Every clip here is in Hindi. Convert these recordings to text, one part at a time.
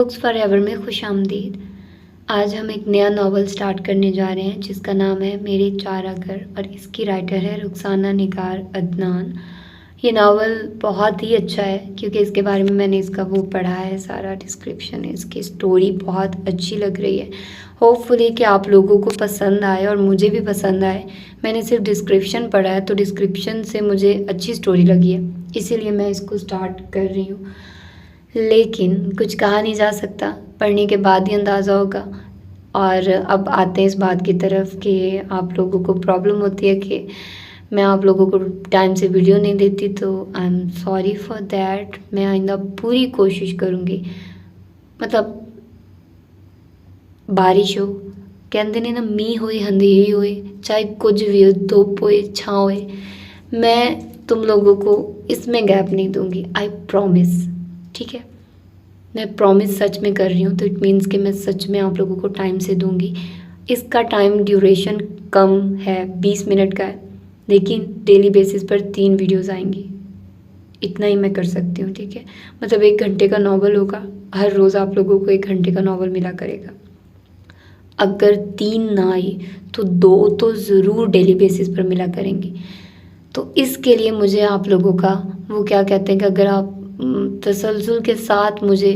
बुक्स फॉरएवर में खुशामदीद। आज हम एक नया नावल स्टार्ट करने जा रहे हैं जिसका नाम है मेरे चार घर और इसकी राइटर है रुखसाना निगार अदनान। ये नावल बहुत ही अच्छा है क्योंकि इसके बारे में मैंने इसका वो पढ़ा है, सारा डिस्क्रिप्शन है, इसकी स्टोरी बहुत अच्छी लग रही है। होपफुली कि आप लोगों को पसंद आए और मुझे भी पसंद आए। मैंने सिर्फ डिस्क्रिप्शन पढ़ा है तो डिस्क्रिप्शन से मुझे अच्छी स्टोरी लगी है, इसीलिए मैं इसको स्टार्ट कर रही हूँ। लेकिन कुछ कहा नहीं जा सकता, पढ़ने के बाद ही अंदाज़ा होगा। और अब आते हैं इस बात की तरफ कि आप लोगों को प्रॉब्लम होती है कि मैं आप लोगों को टाइम से वीडियो नहीं देती, तो I am sorry for that. मैं आइंदा पूरी कोशिश करूँगी। मतलब बारिश हो, कहते ने ना मीह होए अंधेरी होए, चाहे कुछ भी हो, धूप होए छाँव होए, मैं तुम लोगों को इसमें गैप नहीं दूँगी, आई प्रॉमिस। ठीक है, मैं प्रॉमिस सच में कर रही हूँ, तो इट मीन्स कि मैं सच में आप लोगों को टाइम से दूँगी। इसका टाइम ड्यूरेशन कम है, 20 मिनट का है, लेकिन डेली बेसिस पर 3 वीडियोस आएंगी। इतना ही मैं कर सकती हूँ। ठीक है, मतलब 1 घंटे का नावल होगा, हर रोज़ आप लोगों को 1 घंटे का नावल मिला करेगा। अगर 3 ना आई तो 2 तो ज़रूर डेली बेसिस पर मिला करेंगी। तो इसके लिए मुझे आप लोगों का वो क्या कहते हैं कि अगर आप तसलसल के साथ मुझे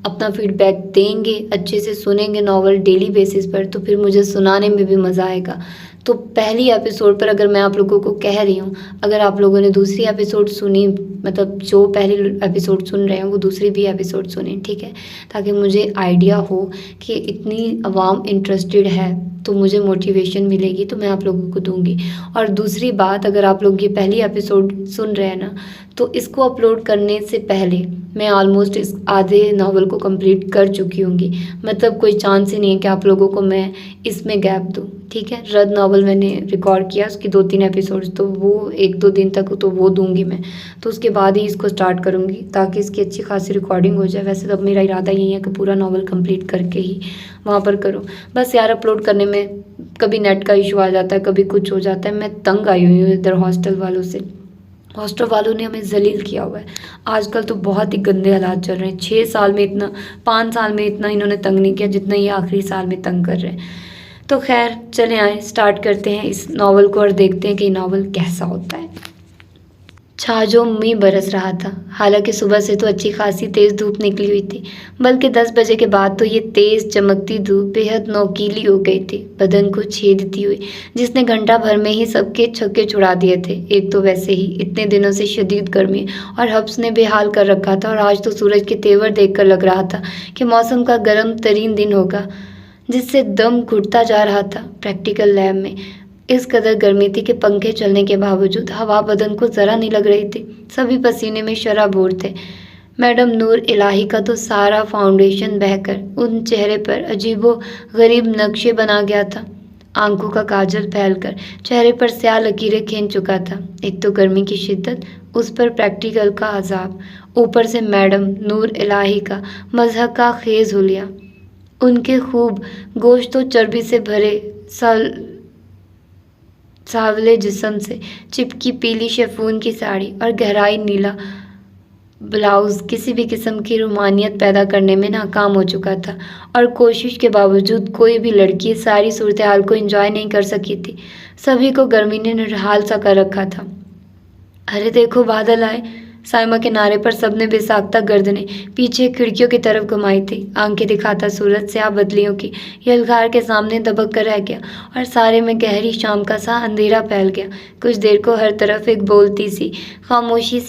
अपना फीडबैक देंगे, अच्छे से सुनेंगे नावल डेली बेसिस पर, तो फिर मुझे सुनाने में भी मज़ा आएगा। तो पहली एपिसोड पर अगर मैं आप लोगों को कह रही हूँ, अगर आप लोगों ने दूसरी एपिसोड सुनी, मतलब जो पहली एपिसोड सुन रहे हैं वो दूसरी भी एपिसोड सुने, ठीक है, ताकि मुझे आइडिया हो कि इतनी आवाम इंटरेस्टेड है तो मुझे मोटिवेशन मिलेगी, तो मैं आप लोगों को दूंगी। और दूसरी बात, अगर आप लोग ये पहली एपिसोड सुन रहे हैं ना, तो इसको अपलोड करने से पहले मैं ऑलमोस्ट इस आधे नावल को कंप्लीट कर चुकी होंगी। मतलब कोई चांस ही नहीं है कि आप लोगों को मैं इसमें गैप दूँ। ठीक है, रद नावल मैंने रिकॉर्ड किया, उसकी 2-3 एपिसोड्स, तो वो 1-2 दिन तक तो वो दूंगी मैं, तो उसके बाद ही इसको स्टार्ट करूँगी ताकि इसकी अच्छी खासी रिकॉर्डिंग हो जाए। वैसे तो मेरा इरादा यही है कि पूरा नावल कंप्लीट करके ही वहाँ पर करूँ। बस यार, अपलोड करने में कभी नेट का इशू आ जाता है, कभी कुछ हो जाता है। मैं तंग आई हुई हूँ इधर हॉस्टल वालों से। हॉस्टल वालों ने हमें जलील किया हुआ है। आजकल तो बहुत ही गंदे हालात चल रहे हैं। 6 साल में इतना, 5 साल में इतना इन्होंने तंग नहीं किया जितना ये आखिरी साल में तंग कर रहे हैं। तो खैर चले आए, स्टार्ट करते हैं इस नावल को और देखते हैं कि ये नावल कैसा होता है। छाजों मींह बरस रहा था। हालांकि सुबह से तो अच्छी खासी तेज़ धूप निकली हुई थी, बल्कि 10 बजे के बाद तो ये तेज़ चमकती धूप बेहद नोकीली हो गई थी, बदन को छेदती हुई, जिसने घंटा भर में ही सबके छक्के छुड़ा दिए थे। एक तो वैसे ही इतने दिनों से शदीद गर्मी और हब्स ने बेहाल कर रखा था, और आज तो सूरज के तेवर देखकर लग रहा था कि मौसम का गर्म तरीन दिन होगा, जिससे दम घुटता जा रहा था। प्रैक्टिकल लैब में इस कदर गर्मी थी कि पंखे चलने के बावजूद हवा बदन को ज़रा नहीं लग रही थी। सभी पसीने में शराबोर थे। मैडम नूर इलाही का तो सारा फाउंडेशन बहकर उन चेहरे पर अजीबो गरीब नक्शे बना गया था। आंखों का काजल फैलकर चेहरे पर स्याह लकीरें खींच चुका था। एक तो गर्मी की शिद्दत, उस पर प्रैक्टिकल का अजाब, ऊपर से मैडम नूर इलाही का मजहब का खेज हुलिया। उनके खूब गोश्त और चर्बी से भरे सांवले जिस्म से चिपकी पीली शेफून की साड़ी और गहराई नीला ब्लाउज किसी भी किस्म की रोमानियत पैदा करने में नाकाम हो चुका था, और कोशिश के बावजूद कोई भी लड़की सारी सूरत हाल को एंजॉय नहीं कर सकी थी। सभी को गर्मी ने निरहाल सा कर रखा था। अरे देखो, बादल आए। साइमा के नारे पर सबने बेसाख्ता गर्दनें पीछे खिड़कियों की तरफ घुमाई थी। आंखें दिखाता सूरज स्याह बदलियों की यलगार के सामने दबक कर रह गया, और सारे में गहरी शाम का सा अंधेरा फैल गया। कुछ देर को हर तरफ एक बोलती सी खामोशी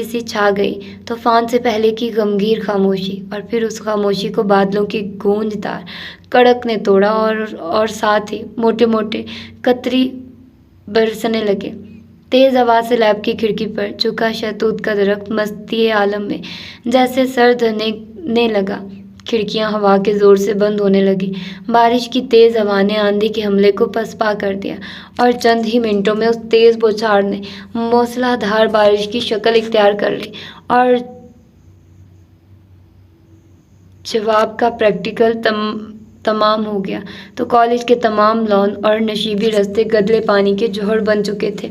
सी छा गई, तूफान से पहले की गमगीर खामोशी। और फिर उस खामोशी को बादलों की गूंजदार कड़क ने तोड़ा, और साथ ही मोटे मोटे कतरी बरसने लगे। तेज हवा से लैब की खिड़की पर झुका शहतूत का दरख्त मस्ती आलम में जैसे सर धरने लगा। खिड़कियां हवा के जोर से बंद होने लगी। बारिश की तेज हवा ने आंधी के हमले को पसपा कर दिया, और चंद ही मिनटों में उस तेज बौछार ने मूसलाधार बारिश की शक्ल इख्तियार कर ली। और जवाब का प्रैक्टिकल तमाम हो गया तो कॉलेज के तमाम लॉन और नशीबी रास्ते गदले पानी के जोहर बन चुके थे।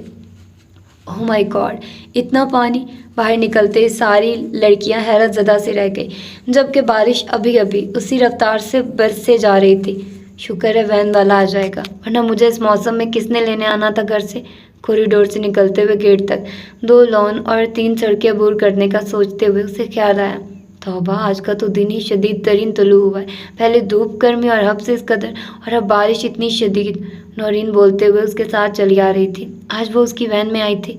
ओह माय गॉड, इतना पानी! बाहर निकलते ही सारी लड़कियां हैरत ज़दा से रह गई, जबकि बारिश अभी अभी उसी रफ्तार से बरसे जा रही थी। शुक्र है वैन वाला आ जाएगा, वरना मुझे इस मौसम में किसने लेने आना था घर से। कॉरिडोर से निकलते हुए गेट तक 2 लॉन और 3 सड़कें अबूर करने का सोचते हुए उसे ख्याल आया, तौबा आज का तो दिन ही शदीद तरीन तुलू हुआ है। पहले धूप गर्मी और हब से इस कदर, और अब बारिश इतनी शदीद। नौरीन बोलते हुए उसके साथ चली आ रही थी। आज वो उसकी वैन में आई थी।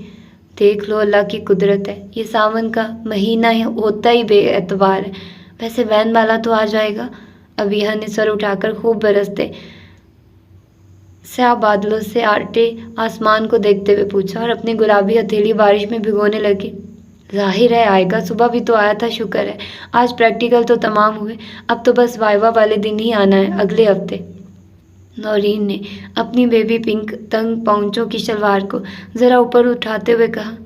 देख लो अल्लाह की कुदरत है, ये सावन का महीना होता ही बेएतबार है। वैसे वैन वाला तो आ जाएगा। अबिया ने सर उठाकर खूब बरसते स्याह बादलों से आटे आसमान को देखते हुए पूछा और अपनी गुलाबी हथेली बारिश में भिगोने लगी। जाहिर है आएगा, सुबह भी तो आया था। शुक्र है आज प्रैक्टिकल तो तमाम हुए, अब तो बस वाइवा वाले दिन ही आना है, अगले हफ्ते। नौरीन ने अपनी बेबी पिंक तंग पाउंचों की शलवार को ज़रा ऊपर उठाते हुए कहा,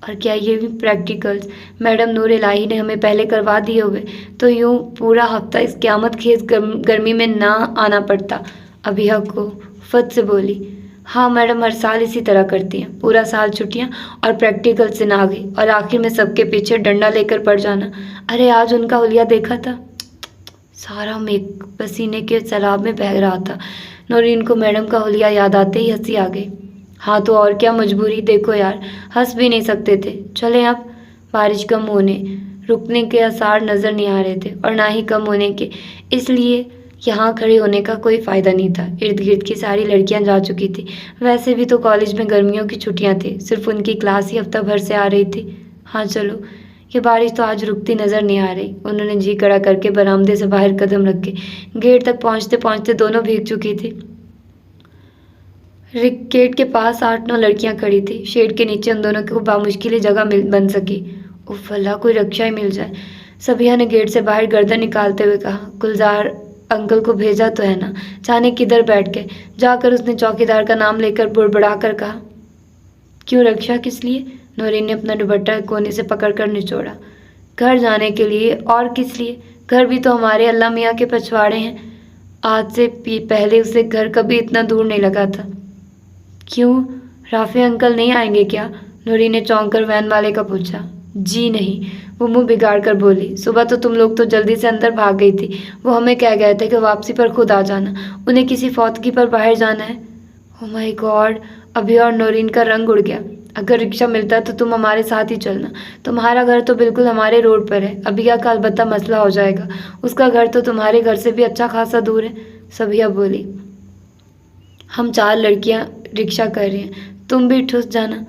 और क्या ये भी प्रैक्टिकल्स मैडम नूर इलाही ने हमें पहले करवा दिए हुए तो यूँ पूरा हफ्ता इस क़यामत खेज गर्मी में ना आना पड़ता। अबिया को फट से बोली, हाँ मैडम हर साल इसी तरह करती हैं, पूरा साल छुट्टियां और प्रैक्टिकल से ना गई और आखिर में सबके पीछे डंडा लेकर पड़ जाना। अरे आज उनका हुलिया देखा था, सारा मेक पसीने के सैलाब में बह रहा था। नौरीन को मैडम का हुलिया याद आते ही हंसी आ गई। हाँ तो और क्या मजबूरी, देखो यार हंस भी नहीं सकते थे। चले अब। बारिश कम होने रुकने के आसार नज़र नहीं आ रहे थे और ना ही कम होने के, इसलिए यहाँ खड़े होने का कोई फ़ायदा नहीं था। इर्द गिर्द की सारी लड़कियाँ जा चुकी थी। वैसे भी तो कॉलेज में गर्मियों की छुट्टियाँ थी, सिर्फ उनकी क्लास ही हफ्ता भर से आ रही थी। हाँ चलो, ये बारिश तो आज रुकती नज़र नहीं आ रही। उन्होंने जी कड़ा करके बरामदे से बाहर कदम रखे। गेट तक पहुँचते पहुँचते दोनों भीग चुकी थी। गेट के पास 8-9 लड़कियाँ खड़ी थी। शेड के नीचे उन दोनों को बामुश्किल जगह बन सकी। उफ अल्लाह, कोई रक्षा ही मिल जाए। सबिया ने गेट से बाहर गर्दन निकालते हुए कहा, गुलजार अंकल को भेजा तो है ना, जाने किधर बैठ गए। जाकर उसने चौकीदार का नाम लेकर बुड़बुड़ा कर कहा, क्यों रक्षा किस लिए? नौरीन ने अपना दुपट्टा कोने से पकड़कर निचोड़ा। घर जाने के लिए, और किस लिए? घर भी तो हमारे अल्लाह मियाँ के पछवाड़े हैं। आज से पहले उसे घर कभी इतना दूर नहीं लगा था। क्यों, राफे अंकल नहीं आएंगे क्या? नौरीन ने चौंक कर वैन वाले का पूछा। जी नहीं, वो मुंह बिगाड़ कर बोली, सुबह तो तुम लोग तो जल्दी से अंदर भाग गई थी। वो हमें कह गए थे कि वापसी पर खुद आ जाना, उन्हें किसी फौतगी पर बाहर जाना है। ओह माय गॉड, अभी और नौरीन का रंग उड़ गया। अगर रिक्शा मिलता तो तुम हमारे साथ ही चलना, तुम्हारा घर तो बिल्कुल हमारे रोड पर है। अबिया का अलबत्ता मसला हो जाएगा, उसका घर तो तुम्हारे घर से भी अच्छा खासा दूर है। सबिया बोली, हम 4 लड़कियां रिक्शा कर रही हैं, तुम भी ठुस जाना।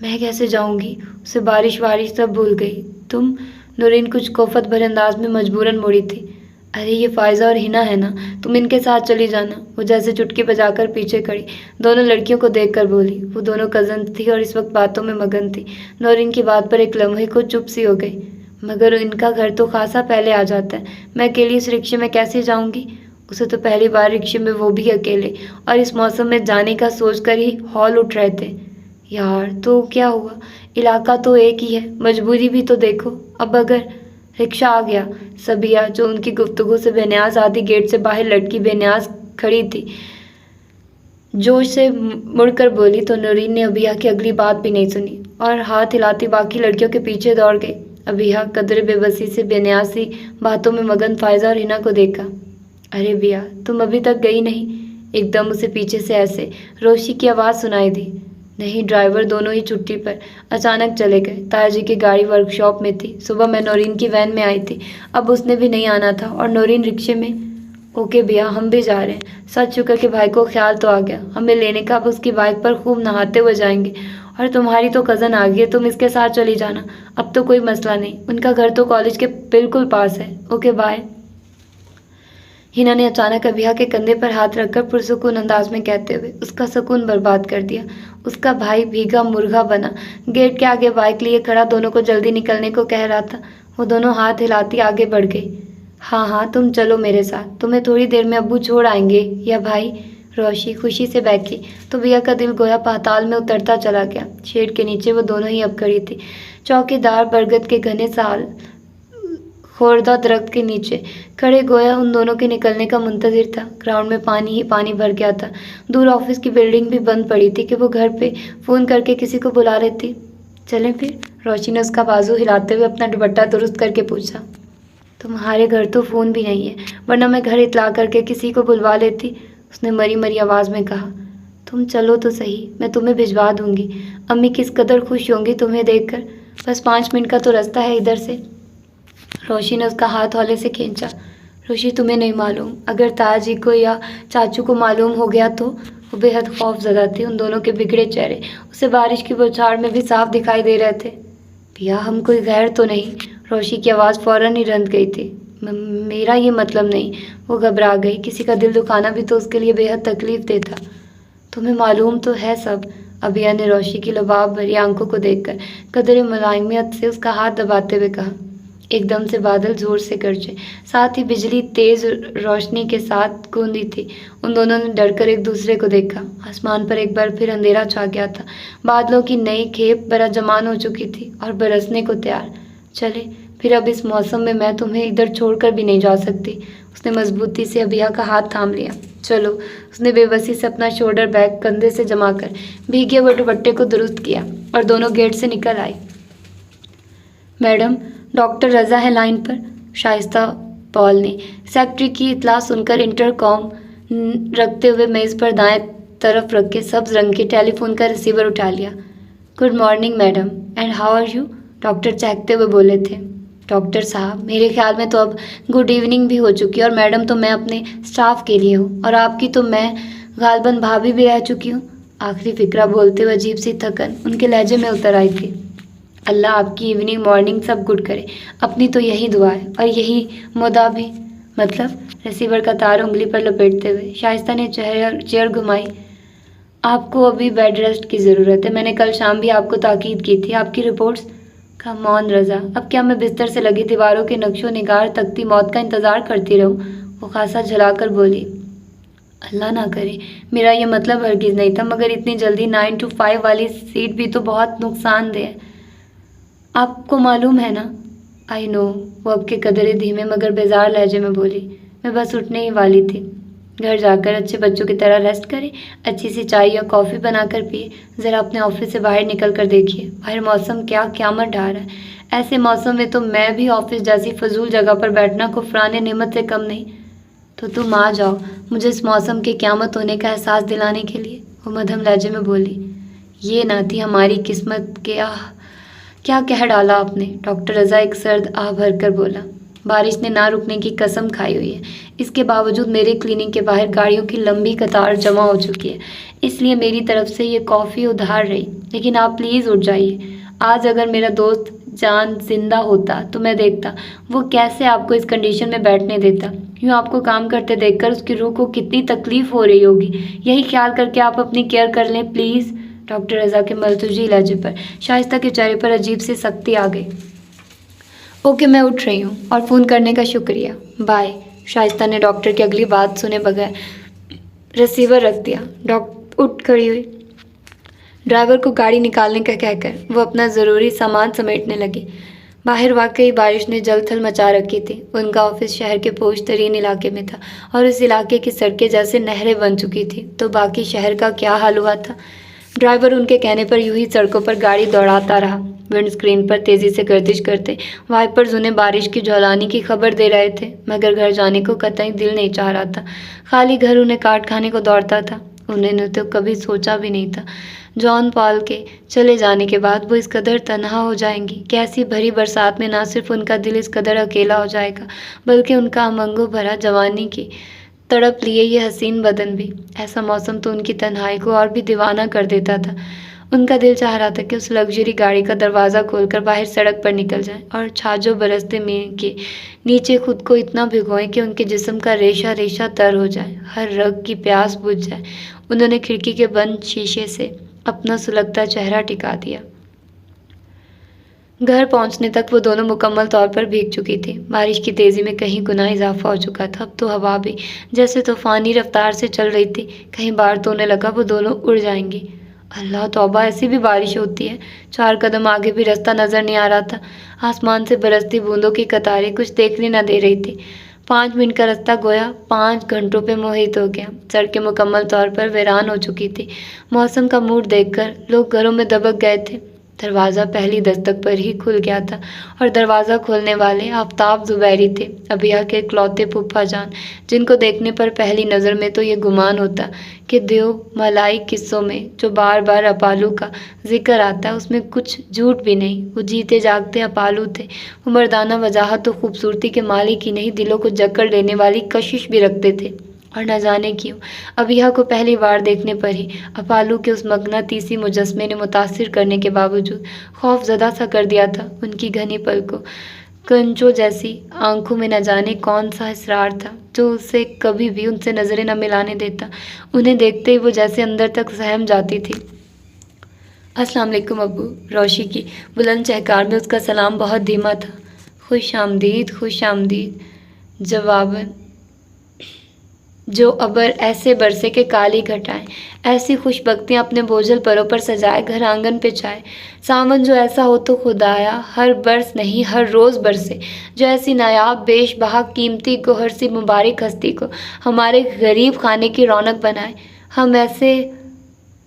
मैं कैसे जाऊंगी? उसे बारिश वारिश सब भूल गई। तुम? नौरीन कुछ कोफत भरे अंदाज में मजबूरन मुड़ी थी। अरे ये फ़ायज़ा और हिना है ना, तुम इनके साथ चली जाना। वो जैसे चुटकी बजाकर पीछे खड़ी दोनों लड़कियों को देखकर बोली। वो दोनों कज़न थी और इस वक्त बातों में मगन थी। नौरीन की बात पर एक लम्हे को चुप सी हो गई। मगर इनका घर तो खासा पहले आ जाता है, मैं अकेली इस रिक्शे में कैसे जाऊँगी? उसे तो पहली बार रिक्शे में, वो भी अकेले, और इस मौसम में जाने का सोच कर ही हौल उठ रहे थे। यार तो क्या हुआ, इलाका तो एक ही है, मजबूरी भी तो देखो। अब अगर रिक्शा आ गया। सबिया जो उनकी गुफ्तगू से बेनियाज आधी गेट से बाहर लटकी बेनियाज खड़ी थी, जोश से मुड़कर बोली तो नौरीन ने अबिया की अगली बात भी नहीं सुनी और हाथ हिलाती बाकी लड़कियों के पीछे दौड़ गई। अबिया कदरे बेबसी से बेनियाज सी बातों में मगन फ़ायज़ा और हिना को देखा। अरे बिया, तुम अभी तक गई नहीं? एकदम उसे पीछे से ऐसे रोशी की आवाज़ सुनाई दी। नहीं, ड्राइवर दोनों ही छुट्टी पर अचानक चले गए। तायाजी की गाड़ी वर्कशॉप में थी। सुबह मैं नौरीन की वैन में आई थी, अब उसने भी नहीं आना था और नौरीन रिक्शे में। ओके भैया, हम भी जा रहे हैं। सच शुक्र के भाई को ख्याल तो आ गया हमें लेने का। अब उसकी बाइक पर खूब नहाते हुए जाएंगे। और तुम्हारी तो कज़न आ गई है, तुम इसके साथ चली जाना, अब तो कोई मसला नहीं। उनका घर तो कॉलेज के बिल्कुल पास है। Okay bye. हिना ने अचानक अबिया के कंधे पर हाथ रखकर पुरसुकून अंदाज में कहते हुए उसका सुकून बर्बाद कर दिया। उसका भाई भीगा मुर्गा बना गेट के आगे बाइक लिए खड़ा दोनों को जल्दी निकलने को कह रहा था। वो दोनों हाथ हिलाती आगे बढ़ गई। हाँ हाँ, तुम चलो मेरे साथ, तुम्हें थोड़ी देर में अब्बू छोड़ आएंगे। या भाई? रोशी खुशी से बैठी तो बिया का दिल गोया पाताल में उतरता चला गया। शेड के नीचे वो दोनों ही अब खड़ी थी। चौकीदार बरगद के घने साल खोरदा दरख्त के नीचे खड़े गोया उन दोनों के निकलने का मुंतजिर था। ग्राउंड में पानी ही पानी भर गया था। दूर ऑफिस की बिल्डिंग भी बंद पड़ी थी कि वो घर पे फ़ोन करके किसी को बुला रही थी। चलें फिर? रोशी ने उसका बाजू हिलाते हुए अपना दुपट्टा दुरुस्त करके पूछा। तुम्हारे घर तो फ़ोन भी नहीं है, वरना मैं घर इतला करके किसी को बुलवा लेती, उसने मरी मरी आवाज़ में कहा। तुम चलो तो सही, मैं तुम्हें भिजवा दूंगी। अम्मी किस कदर खुश होंगी तुम्हें देखकर। बस 5 मिनट का तो रास्ता है इधर से। रोशी ने उसका हाथ हौले से खींचा। रोशी, तुम्हें नहीं मालूम, अगर ताजी को या चाचू को मालूम हो गया तो। वो बेहद खौफजदा थे। उन दोनों के बिगड़े चेहरे उसे बारिश की बौछार में भी साफ दिखाई दे रहे थे। पिया, हम कोई गैर तो नहीं? रोशी की आवाज़ फ़ौरन ही रंध गई थी। मेरा ये मतलब नहीं। वो घबरा गई। किसी का दिल दुखाना भी तो उसके लिए बेहद तकलीफ देता। तुम्हें मालूम तो है सब। अबिया ने रोशी की लबाब भरी आंखों को देखकर कदरे मुलायमियत से उसका हाथ दबाते हुए कहा। एकदम से बादल जोर से गरजे, साथ ही बिजली तेज रोशनी के साथ गूंजी थी। उन दोनों ने डरकर एक दूसरे को देखा। आसमान पर एक बार फिर अंधेरा छा गया था। बादलों की नई खेप बरा जमान हो चुकी थी और बरसने को तैयार। चले फिर, अब इस मौसम में मैं तुम्हें इधर छोड़कर भी नहीं जा सकती। उसने मजबूती से अबिया का हाथ थाम लिया। चलो, उसने बेबसी से अपना शोल्डर बैग कंधे से जमा कर भीगे हुए दुपट्टे को दुरुस्त किया और दोनों गेट से निकल आई। मैडम, डॉक्टर रज़ा है लाइन पर, शाइस्ता पॉल ने सेक्रेटरी की इतला सुनकर इंटरकॉम रखते हुए मेज़ पर दाएं तरफ रख के सब्ज रंग के टेलीफोन का रिसीवर उठा लिया। Good morning madam, and how are you? Doctor चहकते हुए बोले थे। डॉक्टर साहब, मेरे ख्याल में तो अब गुड इवनिंग भी हो चुकी है, और मैडम तो मैं अपने स्टाफ के लिए हूँ, और आपकी तो मैं गालबन भाभी भी रह चुकी हूँ। आखिरी फिक्रा बोलते हुए अजीब सी थकन उनके लहजे में उतर आई थी। अल्लाह आपकी इवनिंग मॉर्निंग सब गुड करे, अपनी तो यही दुआ है, और यही मुदा भी। मतलब? रिसीवर का तार उंगली पर लपेटते हुए शाइस्ता ने चेयर घुमाई। आपको अभी बेड रेस्ट की ज़रूरत है। मैंने कल शाम भी आपको ताकीद की थी। आपकी रिपोर्ट्स? कम ऑन रज़ा, अब क्या मैं बिस्तर से लगी दीवारों के नक्शो निगार तकती मौत का इंतज़ार करती रहूं? वो खासा झलाकर बोली। अल्लाह ना करे, मेरा ये मतलब हरगिज़ नहीं था, मगर इतनी जल्दी 9 to 5 वाली सीट भी तो बहुत नुकसानदेह है, आपको मालूम है ना? आई नो, वो अब के कदरे धीमे मगर बेजार लहजे में बोली। मैं बस उठने ही वाली थी। घर जाकर अच्छे बच्चों की तरह रेस्ट करें, अच्छी सी चाय या कॉफ़ी बनाकर पिए। ज़रा अपने ऑफिस से बाहर निकल कर देखिए, बाहर मौसम क्या क़यामत ढा रहा है। ऐसे मौसम में तो मैं भी ऑफिस जैसी फजूल जगह पर बैठना कुफरान नेमत से कम नहीं। तो तुम आ जाओ मुझे इस मौसम के क़यामत होने का एहसास दिलाने के लिए, वो मध्यम लहजे में बोली। ये ना थी हमारी किस्मत के। क्या कह डाला आपने? डॉक्टर रज़ा एक सर्द आह भरकर बोला। बारिश ने ना रुकने की कसम खाई हुई है, इसके बावजूद मेरे क्लिनिक के बाहर गाड़ियों की लंबी कतार जमा हो चुकी है, इसलिए मेरी तरफ से ये कॉफ़ी उधार रही। लेकिन आप प्लीज़ उठ जाइए। आज अगर मेरा दोस्त जान जिंदा होता तो मैं देखता वो कैसे आपको इस कंडीशन में बैठने देता। यूँ आपको काम करते देखकर उसकी रूह को कितनी तकलीफ़ हो रही होगी, यही ख्याल करके आप अपनी केयर कर लें प्लीज़। डॉक्टर रज़ा के मलतुजी लहजे पर शाइस्ता के चेहरे पर अजीब सी सख्ती आ गई। ओके, मैं उठ रही हूँ, और फ़ोन करने का शुक्रिया, बाय। शाइस्ता ने डॉक्टर की अगली बात सुने बगैर रिसीवर रख दिया। डॉक्टर उठ खड़ी हुई। ड्राइवर को गाड़ी निकालने का कहकर वो अपना ज़रूरी सामान समेटने लगी। बाहर वाकई बारिश ने जलथल मचा रखी थी। उनका ऑफिस शहर के पोश तरीन इलाके में था, और इस इलाके की सड़कें जैसे नहरें बन चुकी थी, तो बाकी शहर का क्या हाल हुआ था? ड्राइवर उनके कहने पर यूं ही सड़कों पर गाड़ी दौड़ाता रहा। विंड स्क्रीन पर तेज़ी से गर्दिश करते वाइपर्स उन्हें बारिश की झौलानी की खबर दे रहे थे, मगर घर जाने को कतई दिल नहीं चाह रहा था। खाली घर उन्हें काट खाने को दौड़ता था। उन्होंने तो कभी सोचा भी नहीं था जॉन पॉल के चले जाने के बाद वो इस कदर तन्हा हो जाएंगी। कैसी भरी बरसात में ना सिर्फ उनका दिल इस कदर अकेला हो जाएगा, बल्कि उनका अमंगो भरा जवानी की तड़प लिए ये हसीन बदन भी। ऐसा मौसम तो उनकी तन्हाई को और भी दीवाना कर देता था। उनका दिल चाह रहा था कि उस लग्जरी गाड़ी का दरवाज़ा खोलकर बाहर सड़क पर निकल जाए और छाजों बरसते मींह के नीचे खुद को इतना भिगोएं कि उनके जिस्म का रेशा रेशा तर हो जाए, हर रग की प्यास बुझ जाए। उन्होंने खिड़की के बंद शीशे से अपना सुलगता चेहरा टिका दिया। घर पहुंचने तक वो दोनों मुकम्मल तौर पर भीग चुकी थी। बारिश की तेज़ी में कहीं गुना इजाफा हो चुका था। अब तो हवा भी जैसे तूफ़ानी रफ्तार से चल रही थी। कहीं बार तो उन्हें लगा वो दोनों उड़ जाएंगी। अल्लाह तौबा, ऐसी भी बारिश होती है? 4 कदम आगे भी रास्ता नज़र नहीं आ रहा था। आसमान से बरसती बूंदों की कतारें कुछ देखने न दे रही थी। 5 मिनट का रास्ता गोया 5 घंटों पे मोहित हो गया। सड़कें मुकम्मल तौर पर वीरान हो चुकी थी। मौसम का मूड देखकर लोग घरों में दबक गए थे। दरवाज़ा पहली दस्तक पर ही खुल गया था और दरवाज़ा खोलने वाले आफताब ज़ुबैरी थे, अबिया के इकलौते फूफा जान, जिनको देखने पर पहली नज़र में तो ये गुमान होता कि देव मलाई किस्सों में जो बार बार अपालू का जिक्र आता है उसमें कुछ झूठ भी नहीं। वो जीते जागते अपालू थे। वो मर्दाना वजाहत तो खूबसूरती के मालिक ही नहीं, दिलों को जकड़ लेने वाली कशिश भी रखते थे। और न जाने क्यों अबिया को पहली बार देखने पर ही अपालू के उस मगनातीसी मुजस्मे ने मुतासिर करने के बावजूद खौफजदा सा कर दिया था। उनकी घनी पलकों, कंचों जैसी आंखों में न जाने कौन सा इसरार था जो उसे कभी भी उनसे नजरें न मिलाने देता। उन्हें देखते ही वो जैसे अंदर तक सहम जाती थी। अस्सलाम वालेकुम अब्बू। रोशी की बुलंद चहकार में उसका सलाम बहुत धीमा था। खुश आमदीद, खुश आमदीद। जवाबन जो अबर ऐसे बरसे के काली घटाएं, ऐसी खुशबख्तियाँ अपने बोझल परों पर सजाए घर आंगन पे छाए। सावन जो ऐसा हो तो खुदाया हर बरस नहीं हर रोज़ बरसे, जो ऐसी नायाब बेश बहा कीमती को हर सी मुबारक हस्ती को हमारे गरीब खाने की रौनक बनाए। हम ऐसे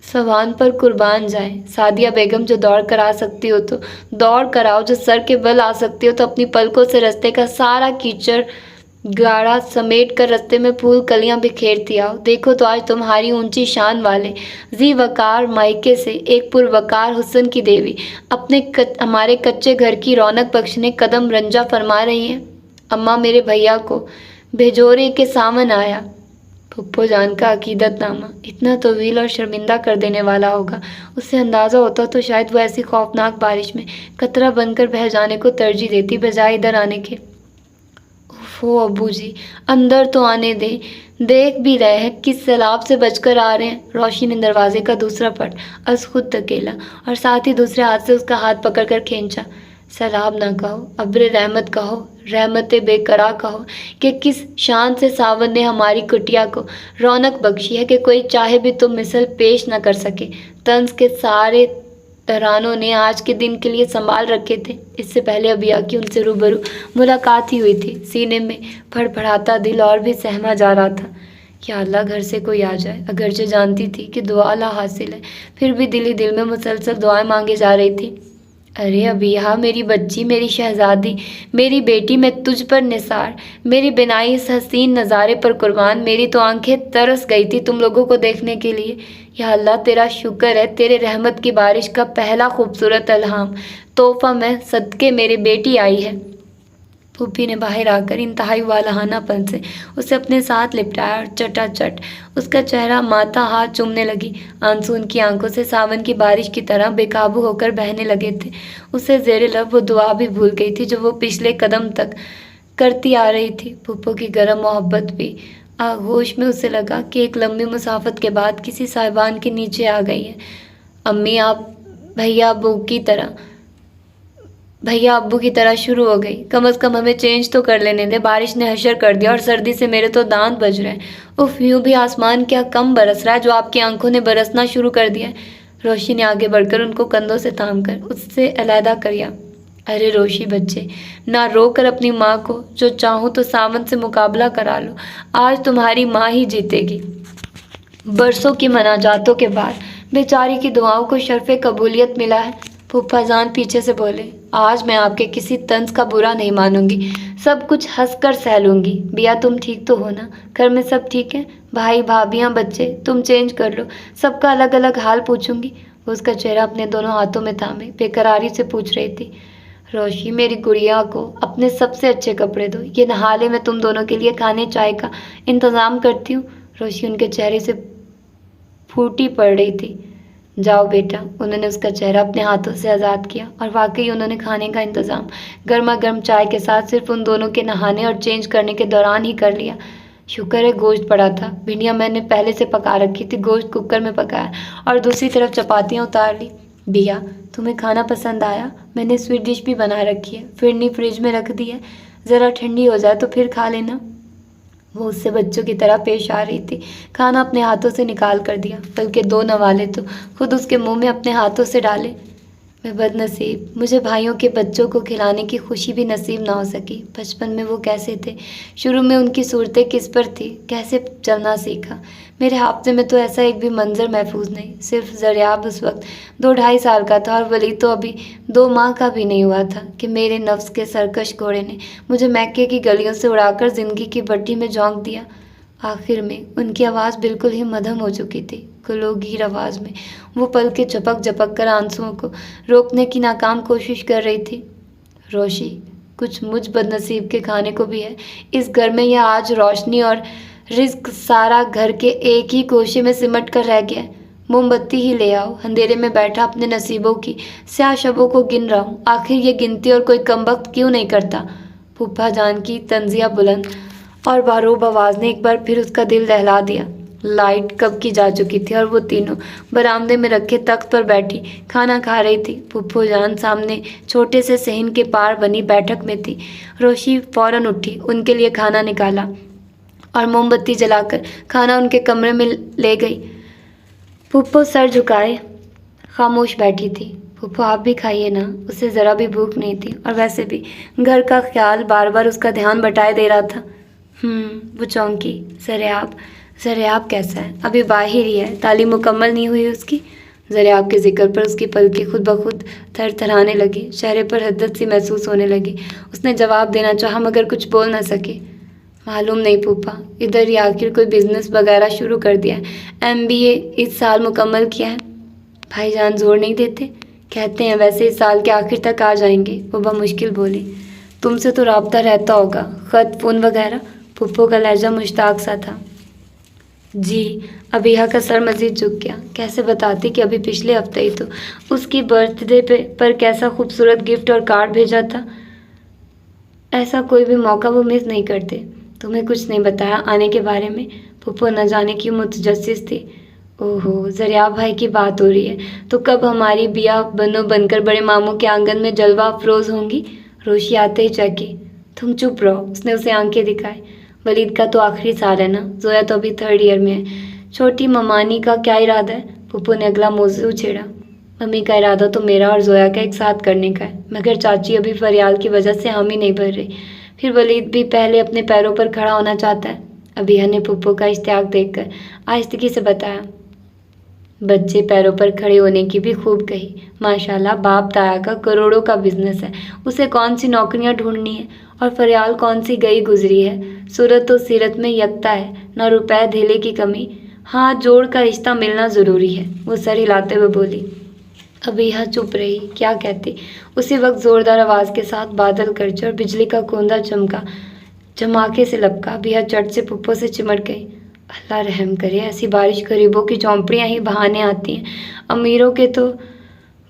सवान पर कुर्बान जाएं। सादिया बेगम जो दौड़ कर आ सकती हो तो दौड़ कर आओ, जो सर के बल आ सकती हो तो अपनी पलकों से रास्ते का सारा कीचड़ गाढ़ा समेट कर रास्ते में फूल कलियां बिखेरती आओ। देखो तो आज तुम्हारी ऊंची शान वाले जी वकार मायके से एक पुरवकार हुस्न की देवी अपने हमारे कच्चे घर की रौनक बख्शने कदम रंजा फरमा रही हैं। अम्मा मेरे भैया को भेजोरे के सामन आया। फुप्पो जान का अकीदतनामा इतना तवील और शर्मिंदा कर देने वाला होगा, उससे अंदाज़ा होता तो शायद वो ऐसी खौफनाक बारिश में कतरा बनकर बह जाने को तरजीह देती बजाय इधर आने के। ओफो अब्बू जी, अंदर तो आने दे, देख भी रहे हैं किस सैलाब से बचकर आ रहे हैं। रोशी ने दरवाजे का दूसरा पट अस खुद धकेला और साथ ही दूसरे हाथ से उसका हाथ पकड़कर खींचा। सैलाब ना कहो, अब्र रहमत कहो, रहमत बेकरा कहो कि किस शान से सावन ने हमारी कुटिया को रौनक बख्शी है कि कोई चाहे भी तो मिसल पेश न कर सके। तंज के सारे तरानों ने आज के दिन के लिए संभाल रखे थे। इससे पहले अबिया की उनसे रूबरू मुलाकात ही हुई थी। सीने में फड़फड़ाता दिल और भी सहमा जा रहा था। या अल्लाह घर से कोई आ जाए। अगरचे जानती थी कि दुआ ला हासिल है, फिर भी दिल ही दिल में मुसलसल दुआएं मांगे जा रही थी। अरे अबिया, मेरी बच्ची, मेरी शहजादी, मेरी बेटी, मैं तुझ पर निसार, मेरी बिनाई इस हसीन नज़ारे पर कुर्बान। मेरी तो आंखें तरस गई थी तुम लोगों को देखने के लिए। या अल्लाह तेरा शुक्र है, तेरे रहमत की बारिश का पहला खूबसूरत अल्हाम तोहफा में सदके मेरी बेटी आई है। फूफी ने बाहर आकर इंतहाई वालहानापन से उसे अपने साथ लिपटाया और चटाचट उसका चेहरा माथा हाथ चूमने लगी। आंसू उनकी आंखों से सावन की बारिश की तरह बेकाबू होकर बहने लगे थे। उसे ज़ेरे लब वो दुआ भी भूल गई थी जो वो पिछले कदम तक करती आ रही थी। फूफो की गर्म मोहब्बत भी आगोश में उसे लगा कि एक लंबी मुसाफत के बाद किसी साहिबान के नीचे आ गई है। अम्मी आप भैया अब्बू की तरह शुरू हो गई। कम से कम हमें चेंज तो कर लेने दे। बारिश ने हशर कर दिया और सर्दी से मेरे तो दांत बज रहे हैं। उफ, यूं भी आसमान क्या कम बरस रहा है जो आपकी आंखों ने बरसना शुरू कर दिया है। रोशी ने आगे बढ़कर उनको कंधों से थाम कर उससे अलहदा किया। अरे रोशी बच्चे, ना रो कर अपनी माँ को, जो चाहूँ तो सावन से मुकाबला करा लो। आज तुम्हारी माँ ही जीतेगी। बरसों की मनाजातों के बाद बेचारी की दुआओं को शर्फ़े कबूलियत मिला है। फूफा जान पीछे से बोले, आज मैं आपके किसी तंज का बुरा नहीं मानूंगी, सब कुछ हंस कर सह लूँगी। बिया तुम ठीक तो हो ना? घर में सब ठीक है? भाई भाभियाँ बच्चे तुम चेंज कर लो, सबका अलग अलग हाल पूछूंगी। वो उसका चेहरा अपने दोनों हाथों में थामे बेकरारी से पूछ रही थी। रोशी, मेरी गुड़िया को अपने सबसे अच्छे कपड़े दो, ये नहा ले, मैं तुम दोनों के लिए खाने चाय का इंतज़ाम करती हूँ। रोशी उनके चेहरे से फूटी पड़ रही थी। जाओ बेटा। उन्होंने उसका चेहरा अपने हाथों से आज़ाद किया और वाकई उन्होंने खाने का इंतज़ाम गर्मा गर्म चाय के साथ सिर्फ उन दोनों के नहाने और चेंज करने के दौरान ही कर लिया। शुक्र है गोश्त पड़ा था, भिंडियाँ मैंने पहले से पका रखी थी, गोश्त कुकर में पकाया और दूसरी तरफ चपातियाँ उतार ली। बिया तुम्हें खाना पसंद आया? मैंने स्वीट डिश भी बना रखी है, फिरनी फ्रिज में रख दी है, ज़रा ठंडी हो जाए तो फिर खा लेना। वो उससे बच्चों की तरह पेश आ रही थी। खाना अपने हाथों से निकाल कर दिया, बल्कि दो नवाले तो खुद उसके मुंह में अपने हाथों से डाले। मैं बदनसीब, मुझे भाइयों के बच्चों को खिलाने की खुशी भी नसीब ना हो सकी। बचपन में वो कैसे थे, शुरू में उनकी सूरतें किस पर थी, कैसे चलना सीखा। मेरे हाफ्ते में तो ऐसा एक भी मंजर महफूज नहीं। सिर्फ ज़रियाब उस वक्त 2-2.5 साल का था और वलीद तो अभी 2 माह का भी नहीं हुआ था कि मेरे नफ्स के सरकश घोड़े ने मुझे मैके की गलियों से उड़ाकर ज़िंदगी की भट्टी में झोंक दिया। आखिर में उनकी आवाज़ बिल्कुल ही मधम हो चुकी थी। गलोगीर आवाज़ में वो पल के झपक झपक कर आंसुओं को रोकने की नाकाम कोशिश कर रही थी। रोशी, कुछ मुझ बदनसीब के खाने को भी है। इस घर में यह आज रोशनी और रिज्क सारा घर के एक ही कोशे में सिमट कर रह गया है। मोमबत्ती ही ले आओ। अंधेरे में बैठा अपने नसीबों की स्याह शबों को गिन रहा हूँ। आखिर ये गिनती और कोई कमबख्त क्यों नहीं करता। फूफा जान की तंजिया बुलंद और बारूब आवाज़ ने एक बार फिर उसका दिल दहला दिया। लाइट कब की जा चुकी थी और वो तीनों बरामदे में रखे तख्त पर बैठी खाना खा रही थी। फूफो जान सामने छोटे से सहन के पार बनी बैठक में थी। रोशी फौरन उठी, उनके लिए खाना निकाला और मोमबत्ती जलाकर खाना उनके कमरे में ले गई। फूफो सर झुकाए खामोश बैठी थी। फूफो आप भी खाइए ना। उसे ज़रा भी भूख नहीं थी और वैसे भी घर का ख्याल बार बार उसका ध्यान बटाए दे रहा था। वो चौंकी। ज़रियाब कैसा है? अभी बाहिर ही है, तालीम मुकम्मल नहीं हुई उसकी। ज़रियाब के जिक्र पर उसकी पलकें खुद ब खुद थरथराने लगी, चेहरे पर हद्दत सी महसूस होने लगी। उसने जवाब देना चाहा मगर कुछ बोल न सके। मालूम नहीं फूफा, इधर ही आखिर कोई बिजनेस वगैरह शुरू कर दिया है। MBA इस साल मुकम्मल किया है। भाईजान जोर नहीं देते? कहते हैं वैसे इस साल के आखिर तक आ जाएंगे। वो बमुश्किल बोली। तुमसे तो राब्ता रहता होगा, ख़त फ़ोन वगैरह? फूफो का लहजा मुश्ताक सा था। जी। अबिहा का सर मज़ीद झुक गया। कैसे बताती कि अभी पिछले हफ्ते ही तो उसकी बर्थडे पर कैसा खूबसूरत गिफ्ट और कार्ड भेजा था। ऐसा कोई भी मौका वो मिस नहीं करते। तुम्हें कुछ नहीं बताया आने के बारे में? फूफो न जाने क्यों मुतजस्सिस थी। ओहो, ज़रियाब भाई की बात हो रही है तो कब हमारी बिया बनो बनकर बड़े मामू के आंगन में जलवा अफरोज़ होंगी। रोशी आते ही चौंकी। तुम चुप रहो, उसने उसे आंखें दिखाई। वलीद का तो आखिरी साल है ना, जोया तो अभी 3rd ईयर में है। छोटी ममानी का क्या इरादा है? फूफो ने अगला मौजू छेड़ा। मम्मी का इरादा तो मेरा और जोया का एक साथ करने का है, मगर चाची अभी फरियाल की वजह से हामी नहीं भर रही। फिर वलीद भी पहले अपने पैरों पर खड़ा होना चाहता है। अबिया ने फूफो का इश्तियाक देखकर आहिस्तगी से बताया। बच्चे पैरों पर खड़े होने की भी खूब कही। माशाल्लाह, बाप ताया का करोड़ों का बिजनेस है, उसे कौन सी नौकरियां ढूंढनी है और फरियाल कौन सी गई गुजरी है। सूरत तो सीरत में यकता है, न रुपए धेले की कमी। हाथ जोड़ का रिश्ता मिलना ज़रूरी है। वो सर हिलाते हुए बोली। अभी यहाँ चुप रही, क्या कहती। उसी वक्त ज़ोरदार आवाज़ के साथ बादल गरजे और बिजली का कोंदा चमका धमाके से लपका। बिया चट से फुप्पो से चिमट गई। अल्लाह रहम करे, ऐसी बारिश गरीबों की झोंपड़ियाँ ही बहाने आती हैं, अमीरों के तो।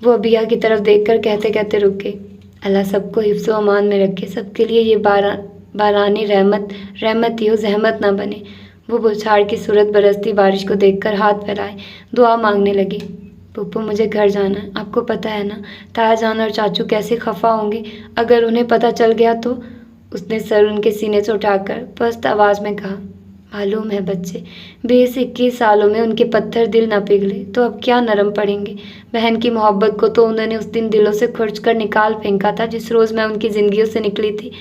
वो अबिया की तरफ देखकर कहते कहते रुक गई। अल्लाह सबको हिफ्ज़ व अमान में रखे, सबके लिए ये बारानी रहमत ही हो, जहमत ना बने। वो बुछाड़ की सूरत बरसती बारिश को देखकर हाथ फैलाए दुआ मांगने लगी। पप्पू, मुझे घर जाना है। आपको पता है ना ताया जान और चाचू कैसे खफा होंगे अगर उन्हें पता चल गया तो। उसने सर उनके सीने से उठाकर पस्त आवाज़ में कहा। मालूम है बच्चे, 20-21 सालों में उनके पत्थर दिल न पिघले तो अब क्या नरम पड़ेंगे। बहन की मोहब्बत को तो उन्होंने उस दिन दिलों से खुर्च कर निकाल फेंका था जिस रोज़ मैं उनकी ज़िंदगियों से निकली थी।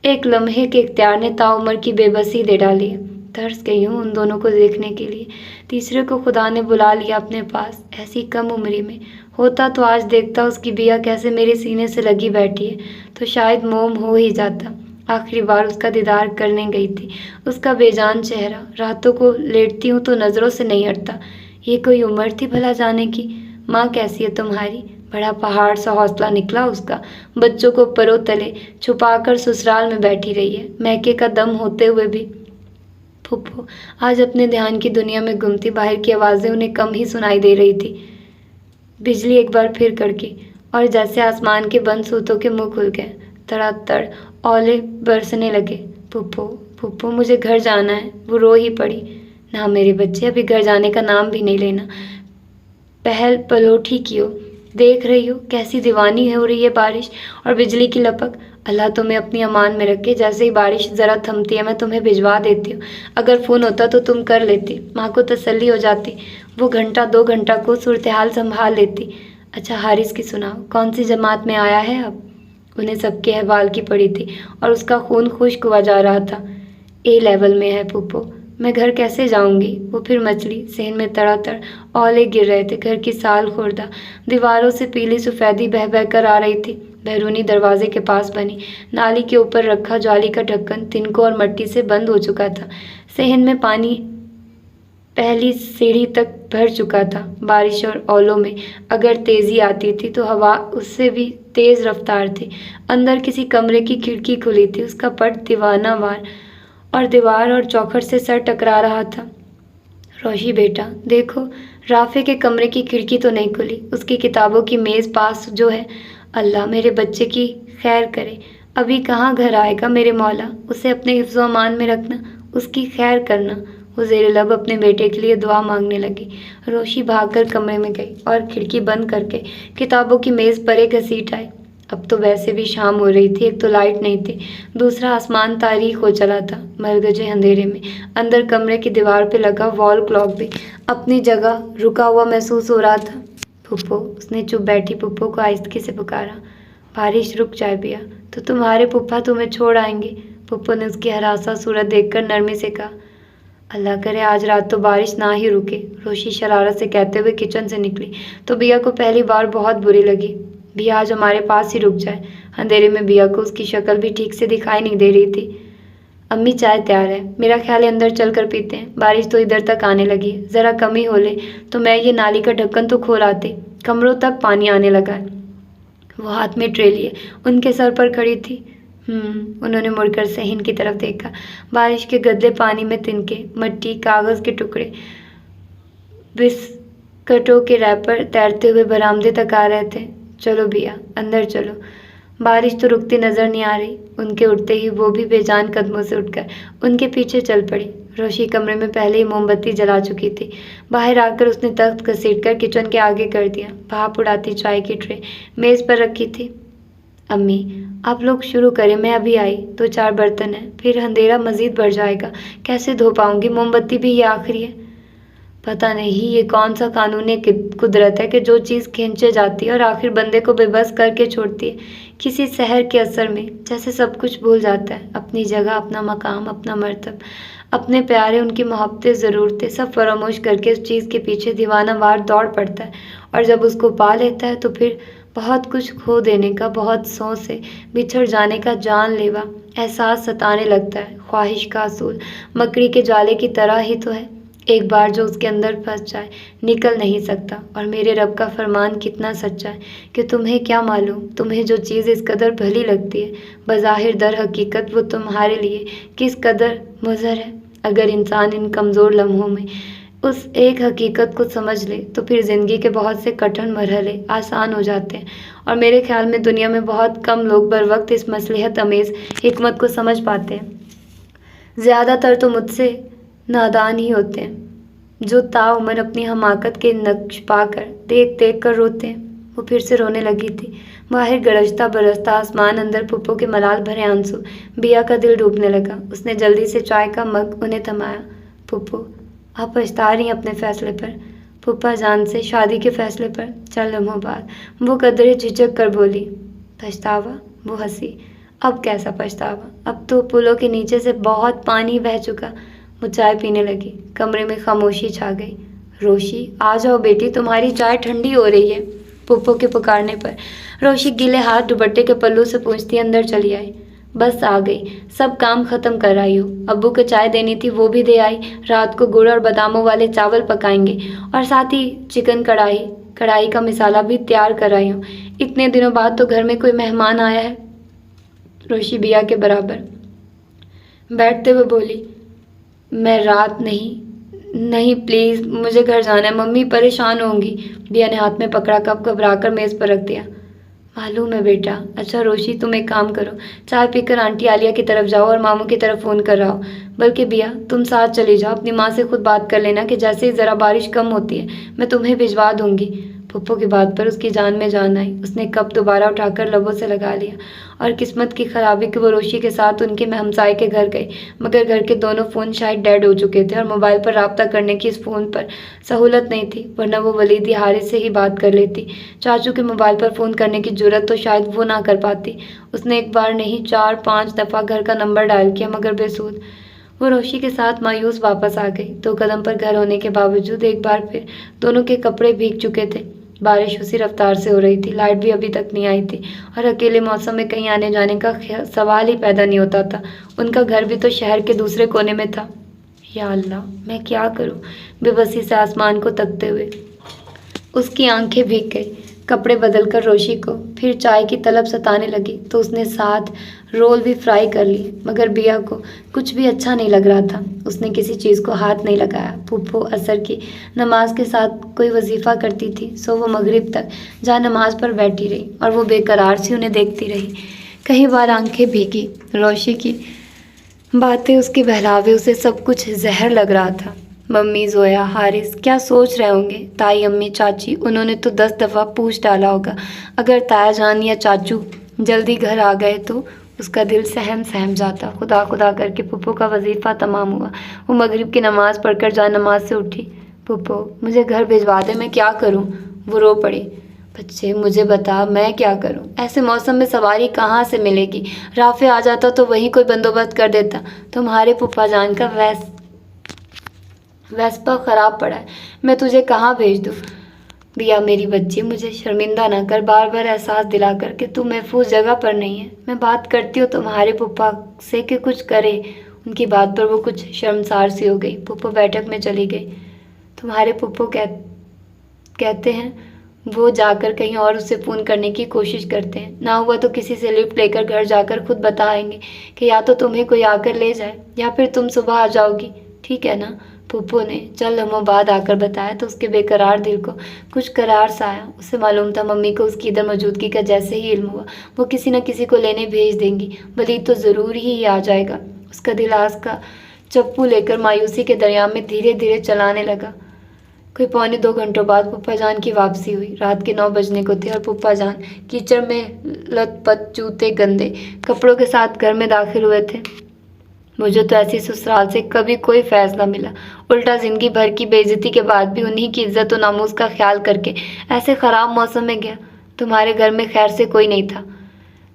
एक लम्हे के इख्तियार ने ताउम्र की बेबसी दे डाली है। तरस गई हूँ उन दोनों को देखने के लिए। तीसरे को खुदा ने बुला लिया अपने पास ऐसी कम उम्री में। होता तो आज देखता उसकी बिया कैसे मेरे सीने से लगी बैठी है तो शायद मोम हो ही जाता। आखिरी बार उसका दीदार करने गई थी। उसका बेजान चेहरा रातों को लेटती हूँ तो नज़रों से नहीं हटता। ये कोई उम्र थी भला जाने की। माँ कैसी है तुम्हारी? बड़ा पहाड़ सा हौसला निकला उसका। बच्चों को परों तले छुपाकर ससुराल में बैठी रही है, मैके का दम होते हुए भी। फुप्पो आज अपने ध्यान की दुनिया में गुम थी। बाहर की आवाज़ें उन्हें कम ही सुनाई दे रही थी। बिजली एक बार फिर कड़की और जैसे आसमान के बंद सूतों के मुंह खुल गए। तड़ातड़ ओले बरसने लगे। फुप्पो फुप्पो, मुझे घर जाना है। वो रो ही पड़ी। ना मेरे बच्चे, अभी घर जाने का नाम भी नहीं लेना। पहल पलोठी की हो, देख रही हो कैसी दीवानी हो रही है बारिश और बिजली की लपक। अल्लाह तुम्हें अपनी अमान में रखे। जैसे ही बारिश ज़रा थमती है मैं तुम्हें भिजवा देती हूँ। अगर फ़ोन होता तो तुम कर लेती, माँ को तसल्ली हो जाती। वो 1-2 घंटा को सूरत हाल संभाल लेती। अच्छा हारिस की सुनाओ, कौन सी जमात में आया है अब? उन्हें सबके अहवाल की पड़ी थी और उसका खून खुश्क हुआ जा रहा था। ए लेवल में है फूफो। मैं घर कैसे जाऊंगी? वो फिर मचली। सहन में तड़ातड़ औले गिर रहे थे। घर की साल खुर्दा दीवारों से पीली सफेदी बह बह कर आ रही थी। बैरूनी दरवाजे के पास बनी नाली के ऊपर रखा जाली का ढक्कन तिनकों और मट्टी से बंद हो चुका था। सहन में पानी पहली सीढ़ी तक भर चुका था। बारिश और ओलों में अगर तेजी आती थी तो हवा उससे भी तेज रफ्तार थी। अंदर किसी कमरे की खिड़की खुली थी। उसका पट दीवानावार और दीवार और चौखट से सर टकरा रहा था। रोशी बेटा देखो, राफे के कमरे की खिड़की तो नहीं खुली। उसकी किताबों की मेज़ पास जो है। अल्लाह मेरे बच्चे की खैर करे। अभी कहाँ घर आएगा मेरे मौला। उसे अपने हिफ्ज़ अमान में रखना, उसकी खैर करना। वो ज़ेरे लब अपने बेटे के लिए दुआ मांगने लगी। रोशी भागकर कमरे में गई और खिड़की बंद करके किताबों की मेज़ परे घसीट आई। अब तो वैसे भी शाम हो रही थी। एक तो लाइट नहीं थी, दूसरा आसमान तारीक हो चला था मरगजे अंधेरे में। अंदर कमरे की दीवार पे लगा वॉल क्लॉक भी अपनी जगह रुका हुआ महसूस हो रहा था। फुप्पो, उसने चुप बैठी पुप्पो को आहिस्तगी से पुकारा। बारिश रुक जाए बिया तो तुम्हारे पुप्पा तुम्हें छोड़ आएंगे। पुप्पो ने उसकी हरासा सूरत देखकर नरमी से कहा। अल्लाह करे आज रात तो बारिश ना ही रुके। रोशी शरारत से कहते हुए किचन से निकली तो बिया को पहली बार बहुत बुरी लगी। बिया आज हमारे पास ही रुक जाए। अंधेरे में बिया को उसकी शक्ल भी ठीक से दिखाई नहीं दे रही थी। अम्मी चाय तैयार है, मेरा ख्याल है अंदर चल कर पीते हैं। बारिश तो इधर तक आने लगी है, ज़रा कमी हो ले तो मैं ये नाली का ढक्कन तो खोल आती। कमरों तक पानी आने लगा है। वो हाथ में ट्रे लिए उनके सर पर खड़ी थी। उन्होंने मुड़कर सहन की तरफ देखा। बारिश के गद्दे पानी में तिनके, मट्टी, कागज़ के टुकड़े, बिस्कटों के रैपर तैरते हुए बरामदे तक आ रहे थे। चलो बिया अंदर चलो। बारिश तो रुकती नजर नहीं आ रही। उनके उठते ही वो भी बेजान कदमों से उठकर उनके पीछे चल पड़ी। रोशी कमरे में पहले ही मोमबत्ती जला चुकी थी। बाहर आकर उसने तख्त घसीटकर किचन के आगे कर दिया। भाप उड़ाती चाय की ट्रे मेज़ पर रखी थी। अम्मी आप लोग शुरू करें, मैं अभी आई। 2-4 बर्तन हैं, फिर अंधेरा मज़ीद बढ़ जाएगा। कैसे धो पाऊंगी? मोमबत्ती भी ये आखिरी है। पता नहीं ये कौन सा कानूनी कुदरत है कि जो चीज़ खींचे जाती है और आखिर बंदे को बेबस करके छोड़ती है। किसी शहर के असर में जैसे सब कुछ भूल जाता है। अपनी जगह, अपना मकाम, अपना मर्तब, अपने प्यारे, उनकी मोहब्बतें, ज़रूरतें सब फरामोश करके उस चीज़ के पीछे दीवानावार दौड़ पड़ता है। और जब उसको पा लेता है तो फिर बहुत कुछ खो देने का, बहुत सौ से बिछड़ जाने का जानलेवा एहसास सताने लगता है। ख्वाहिश का असूल मकड़ी के जाले की तरह ही तो है। एक बार जो उसके अंदर फंस जाए निकल नहीं सकता। और मेरे रब का फरमान कितना सच्चा है कि तुम्हें क्या मालूम, तुम्हें जो चीज़ इस कदर भली लगती है बज़ाहिर दर हकीकत वो तुम्हारे लिए किस कदर मुज़र है। अगर इंसान इन कमज़ोर लम्हों में उस एक हकीकत को समझ ले तो फिर ज़िंदगी के बहुत से कठिन मरहले आसान हो जाते हैं। और मेरे ख्याल में दुनिया में बहुत कम लोग बर वक्त इस मसलहत अमेज़ हिकमत को समझ पाते हैं। ज़्यादातर तो मुझसे नादान ही होते हैं जो ताउम्र अपनी हमाकत के नक्श पाकर देख देख कर रोते हैं। वो फिर से रोने लगी थी। बाहर गरजता बरसता आसमान, अंदर पुप्पो के मलाल भरे आंसू। बिया का दिल डूबने लगा। उसने जल्दी से चाय का मग उन्हें थमाया। पुप्पो आप पछता रही हैं अपने फैसले पर? पुप्पा जान से शादी के फैसले पर? चल लम्हों बाद वो कदरे झिझक कर बोली। पछतावा? वो हंसी। अब कैसा पछतावा? अब तो पुलों के नीचे से बहुत पानी बह चुका। वो चाय पीने लगी। कमरे में खामोशी छा गई। रोशी आ जाओ बेटी, तुम्हारी चाय ठंडी हो रही है। पुप्पो के पुकारने पर रोशी गीले हाथ दुपट्टे के पल्लू से पूंछती अंदर चली आई। बस आ गई, सब काम खत्म कर आई हूँ। अब्बू को चाय देनी थी वो भी दे आई। रात को गुड़ और बादामों वाले चावल पकाएंगे और साथ ही चिकन कढ़ाई का मिसाला भी तैयार कर आई हूँ। इतने दिनों बाद तो घर में कोई मेहमान आया है। रोशी बिया के बराबर बैठते हुए बोली। मैं रात नहीं प्लीज़ मुझे घर जाना है, मम्मी परेशान होंगी। बिया ने हाथ में पकड़ा कप घबराकर मेज़ पर रख दिया। मालूम है बेटा। अच्छा रोशी तुम एक काम करो, चाय पीकर आंटी आलिया की तरफ जाओ और मामू की तरफ फ़ोन कर रहा हो। बल्कि बिया तुम साथ चली जाओ, अपनी माँ से खुद बात कर लेना कि जैसे ही ज़रा बारिश कम होती है मैं तुम्हें भिजवा दूंगी। पुप्पो की बात पर उसकी जान में जान आई। उसने कप दोबारा उठाकर लबों से लगा लिया और किस्मत की खराबी कि वो रोशी के साथ उनके हमसाये के घर गई, मगर घर के दोनों फ़ोन शायद डेड हो चुके थे और मोबाइल पर रब्ता करने की इस फ़ोन पर सहूलत नहीं थी, वरना वो वलीदी हारिस से ही बात कर लेती। चाचू के मोबाइल पर फ़ोन करने की जुर्रत तो शायद वो ना कर पाती। उसने एक बार नहीं 4-5 दफ़ा घर का नंबर डायल किया, मगर बेसूद। वो रोशी के साथ मायूस वापस आ गई। 2 कदम पर घर होने के बावजूद एक बार फिर दोनों के कपड़े भीग चुके थे। बारिश उसी रफ्तार से हो रही थी, लाइट भी अभी तक नहीं आई थी और अकेले मौसम में कहीं आने जाने का सवाल ही पैदा नहीं होता था। उनका घर भी तो शहर के दूसरे कोने में था। या अल्लाह, मैं क्या करूं? बेबसी से आसमान को तकते हुए उसकी आंखें भीग गई। कपड़े बदलकर रोशी को फिर चाय की तलब सताने लगी तो उसने साथ रोल भी फ्राई कर लिए, मगर बिया को कुछ भी अच्छा नहीं लग रहा था। उसने किसी चीज़ को हाथ नहीं लगाया। पुप्पो असर की नमाज के साथ कोई वजीफ़ा करती थी, सो वो मगरिब तक जहाँ नमाज पर बैठी रही और वो बेकरार सी उन्हें देखती रही। कई बार आंखें भीगी। रोशी की बातें, उसके बहलावे, उसे सब कुछ जहर लग रहा था। मम्मी, जोया, हारिस क्या सोच रहे होंगे? ताई, अम्मी, चाची, उन्होंने तो 10 दफ़ा पूछ डाला होगा। अगर ताया जान या चाचू जल्दी घर आ गए तो उसका दिल सहम जाता। खुदा खुदा करके पुप्पो का वजीफ़ा तमाम हुआ। वो मगरिब की नमाज़ पढ़कर जा नमाज से उठी। पुप्पो, मुझे घर भिजवा दे, मैं क्या करूं? वो रो पड़ी। बच्चे, मुझे बता, मैं क्या करूं? ऐसे मौसम में सवारी कहाँ से मिलेगी? राफे आ जाता तो वहीं कोई बंदोबस्त कर देता। तुम्हारे पुप्पा जान का वेस्पा ख़राब पड़ा है, मैं तुझे कहाँ भेज दूँ? बिया मेरी बच्ची, मुझे शर्मिंदा ना कर, बार बार एहसास दिला कर कि तू महफूज जगह पर नहीं है। मैं बात करती हूँ तुम्हारे पुप्पा से कि कुछ करे। उनकी बात पर वो कुछ शर्मसार सी हो गई। पुप्पो बैठक में चली गई। तुम्हारे पुप्पो कहते हैं वो जाकर कहीं और उससे फ़ोन करने की कोशिश करते हैं। ना हुआ तो किसी से लिफ्ट लेकर घर जाकर खुद बताएंगे कि या तो तुम्हें कोई आकर ले जाए या फिर तुम सुबह आ जाओगी, ठीक है ना? पुप्पो ने चंद लम्हों बाद आकर बताया तो उसके बेकरार दिल को कुछ करार सा आया। उसे मालूम था मम्मी को उसकी इधर मौजूदगी का जैसे ही इल्म हुआ वो किसी न किसी को लेने भेज देंगी। वलीद तो ज़रूर ही आ जाएगा। उसका दिल आस का चप्पू लेकर मायूसी के दरिया में धीरे धीरे चलाने लगा। कोई 1.25 घंटों बाद पुप्पा जान की वापसी हुई। रात के 9 बजने को थे और पुप्पा जान कीचड़ में लथपथ, जूते गंदे कपड़ों के साथ घर में दाखिल हुए थे। मुझे तो ऐसी ससुराल से कभी कोई फैज़ ना मिला। उल्टा ज़िंदगी भर की बेइज्जती के बाद भी उन्हीं की इज्जत और नामूस का ख्याल करके ऐसे ख़राब मौसम में गया। तुम्हारे घर में खैर से कोई नहीं था।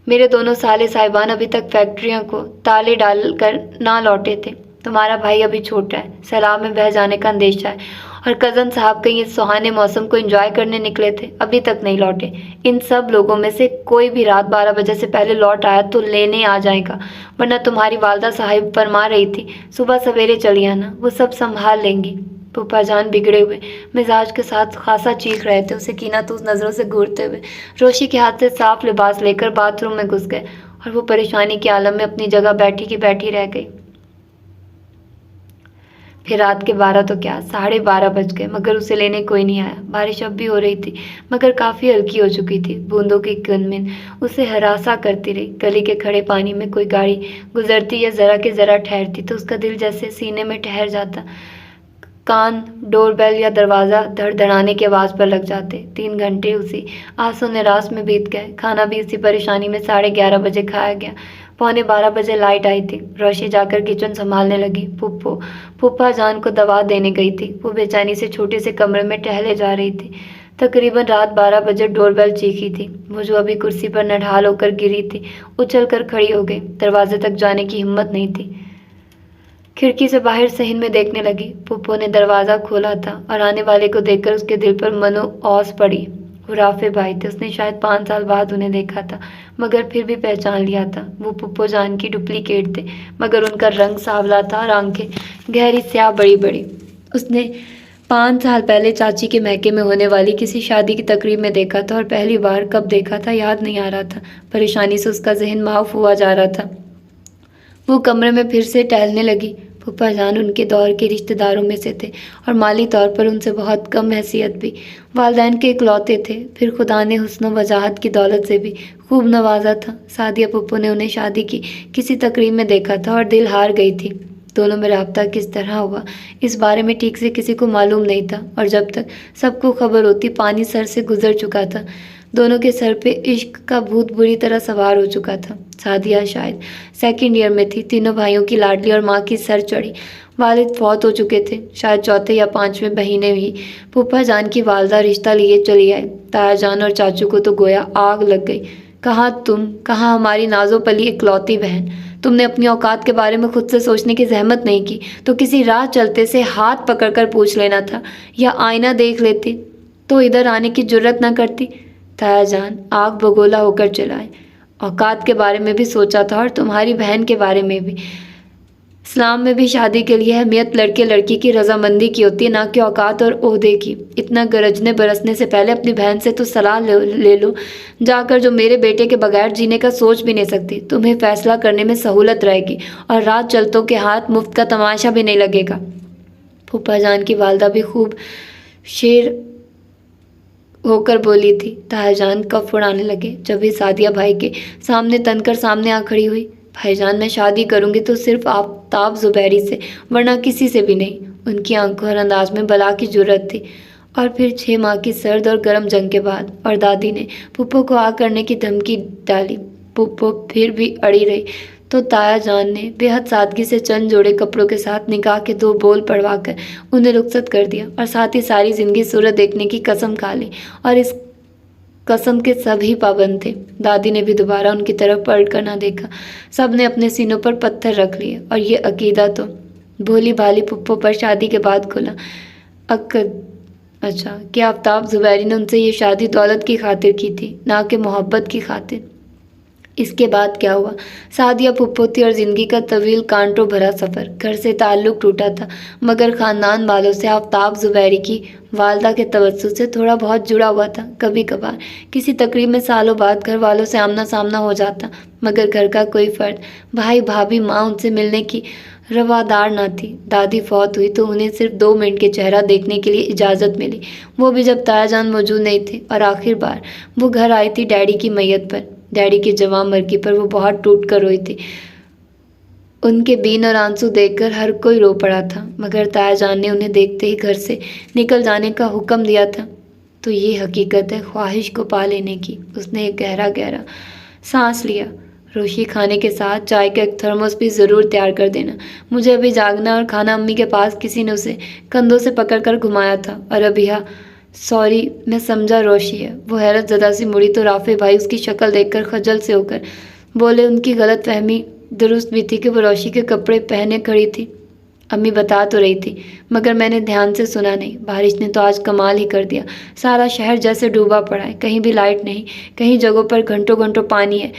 मेरे दोनों साले साहिबान अभी तक फैक्ट्रियों को ताले डाल कर ना लौटे थे। तुम्हारा भाई अभी छोटा है, सैलाब में बह जाने का अंदेशा है, और कज़न साहब कहीं इस सुहाने मौसम को एंजॉय करने निकले थे, अभी तक नहीं लौटे। इन सब लोगों में से कोई भी रात 12 बजे से पहले लौट आया तो लेने आ जाएगा, वरना तुम्हारी वालदा साहिब फरमा रही थी सुबह सवेरे चली आना, वो सब संभाल लेंगी। पुप्पा जान बिगड़े हुए मिजाज के साथ खासा चीख रहे थे। उसे कीनातूस नज़रों से घूरते हुए रोशी के हाथ से साफ लिबास लेकर बाथरूम में घुस गए और वो परेशानी के आलम में अपनी जगह बैठी की बैठी रह गई। फिर रात के 12 तो क्या 12:30 बज गए, मगर उसे लेने कोई नहीं आया। बारिश अब भी हो रही थी, मगर काफ़ी हल्की हो चुकी थी। बूंदों की किनमिन उसे हरासा करती रही। गली के खड़े पानी में कोई गाड़ी गुजरती या ज़रा के ज़रा ठहरती तो उसका दिल जैसे सीने में ठहर जाता। कान डोरबेल या दरवाज़ा धड़धड़ाने की आवाज़ पर लग जाते। 3 घंटे उसी आसो निराश में बीत गए। खाना भी इसी परेशानी में 11:30 बजे खाया गया। 11:45 बजे लाइट आई थी। रोशी जाकर किचन संभालने लगी। पुप्पा जान को दवा देने गई थी। वो बेचैनी से छोटे से कमरे में टहले जा रही थी। तकरीबन रात 12 बजे डोरबेल चीखी थी। वो जो अभी कुर्सी पर नढाल होकर गिरी थी, उछल कर खड़ी हो गई। दरवाजे तक जाने की हिम्मत नहीं थी। खिड़की से बाहर सहन में देखने लगी। पुप्पो ने दरवाज़ा खोला था और आने वाले को देखकर उसके दिल पर मनो औस पड़ी। वो राफे भाई थे। उसने शायद 5 साल बाद उन्हें देखा था, मगर फिर भी पहचान लिया था। वो पुप्पो जान की डुप्लीकेट थे, मगर उनका रंग सांवला था और आंखें गहरी स्याह बड़ी बड़ी। उसने 5 साल पहले चाची के मैके में होने वाली किसी शादी की तकरीब में देखा था, और पहली बार कब देखा था याद नहीं आ रहा था। परेशानी से उसका जहन माफ हुआ जा रहा था। वो कमरे में फिर से टहलने लगी। पुप्पा जान उनके दौर के रिश्तेदारों में से थे और माली तौर पर उनसे बहुत कम हैसियत भी। वालिदैन के इकलौते थे। फिर खुदा ने हुस्न वजाहत की दौलत से भी खूब नवाजा था। सादिया पुप्पो ने उन्हें शादी की किसी तकरीब में देखा था और दिल हार गई थी। दोनों में राब्ता किस तरह हुआ इस बारे में ठीक से किसी को मालूम नहीं था, और जब तक सबको खबर होती पानी सर से गुजर चुका था। दोनों के सर पे इश्क का भूत बुरी तरह सवार हो चुका था। सादिया शायद सेकंड ईयर में थी, तीनों भाइयों की लाडली और माँ की सर चढ़ी। वालिद फौत हो चुके थे, शायद चौथे या पांचवें महीने ही फूफा जान की वालदा रिश्ता लिए चली आए। ताया जान और चाचू को तो गोया आग लग गई। कहाँ तुम, कहाँ हमारी नाजो पली इकलौती बहन। तुमने अपनी औकात के बारे में खुद से सोचने की जहमत नहीं की तो किसी राह चलते से हाथ पकड़कर पूछ लेना था, या आईना देख लेती तो इधर आने की जुर्रत न करती। ताया जान आग बगोला होकर चलाए। औकात के बारे में भी सोचा था और तुम्हारी बहन के बारे में भी। इस्लाम में भी शादी के लिए अहमियत लड़के लड़की की रजामंदी की होती है, ना कि औकात और ओहदे की। इतना गरजने बरसने से पहले अपनी बहन से तो सलाह ले लो जाकर, जो मेरे बेटे के बगैर जीने का सोच भी नहीं सकती। तुम्हें फैसला करने में सहूलत रहेगी और रात चलतों के हाथ मुफ्त का तमाशा भी नहीं लगेगा। फूफा जान की वालदा भी खूब शेर होकर बोली थी। ताया जान कफ उड़ाने लगे जब भी सादिया भाई के सामने तनकर सामने आ खड़ी हुई। भाईजान मैं शादी करूंगी तो सिर्फ आफ्ताब जुबैरी से, वरना किसी से भी नहीं। उनकी आंखों और अंदाज में बला की जरूरत थी। और फिर 6 माह की सर्द और गर्म जंग के बाद और दादी ने पुप्पो को आग करने की धमकी डाली। पुप्पो फिर भी अड़ी रही तो ताया जान ने बेहद सादगी से चंद जोड़े कपड़ों के साथ निकाह के 2 बोल पढ़वा कर उन्हें रुखसत कर दिया और साथ ही सारी जिंदगी सूरत देखने की कसम खा ली, और इस कसम के सभी पाबंद थे। दादी ने भी दोबारा उनकी तरफ पलट कर ना देखा। सब ने अपने सीनों पर पत्थर रख लिए और ये अकीदा तो भोली भाली पुप्पो पर शादी के बाद खुला। अच्छा, क्या आफ्ताब जुबैरी ने उनसे ये शादी दौलत की खातिर की थी, ना कि मोहब्बत की खातिर? इसके बाद क्या हुआ? सादिया पुप्पो थी और ज़िंदगी का तवील कांटों भरा सफ़र। घर से ताल्लुक़ टूटा था, मगर ख़ानदान वालों से आफ्ताब ज़ुबैरी की वालदा के तवज्जुह से थोड़ा बहुत जुड़ा हुआ था। कभी कभार किसी तकरीब में सालों बाद घर वालों से आमना सामना हो जाता, मगर घर का कोई फ़र्द, भाई भाभी माँ, उनसे मिलने की रवादार न थी। दादी फौत हुई तो उन्हें सिर्फ 2 मिनट के चेहरा देखने के लिए इजाज़त मिली, वो भी जब ताया जान मौजूद नहीं थे। और आखिर बार वो घर आई थी डैडी की मैयत पर। डैडी की जवां मरगी पर वो बहुत टूट कर रोई थी। उनके बीन और आंसू देखकर हर कोई रो पड़ा था, मगर ताया जान ने उन्हें देखते ही घर से निकल जाने का हुक्म दिया था। तो ये हकीकत है ख्वाहिश को पा लेने की। उसने एक गहरा गहरा सांस लिया। रोशी खाने के साथ चाय का एक थर्मोस भी ज़रूर तैयार कर देना। मुझे अभी जागना और खाना अम्मी के पास किसी ने उसे कंधों से पकड़कर घुमाया था। और अभी हाँ सॉरी, मैं समझा रोशी है। वो हैरत ज़दा सी मुड़ी तो राफे भाई उसकी शक्ल देखकर खजल से होकर बोले। उनकी गलत फहमी दुरुस्त भी थी कि वो रोशी के कपड़े पहने खड़ी थी। अम्मी बता तो रही थी, मगर मैंने ध्यान से सुना नहीं। बारिश ने तो आज कमाल ही कर दिया। सारा शहर जैसे डूबा पड़ा है, कहीं भी लाइट नहीं, कहीं जगहों पर घंटों घंटों पानी है।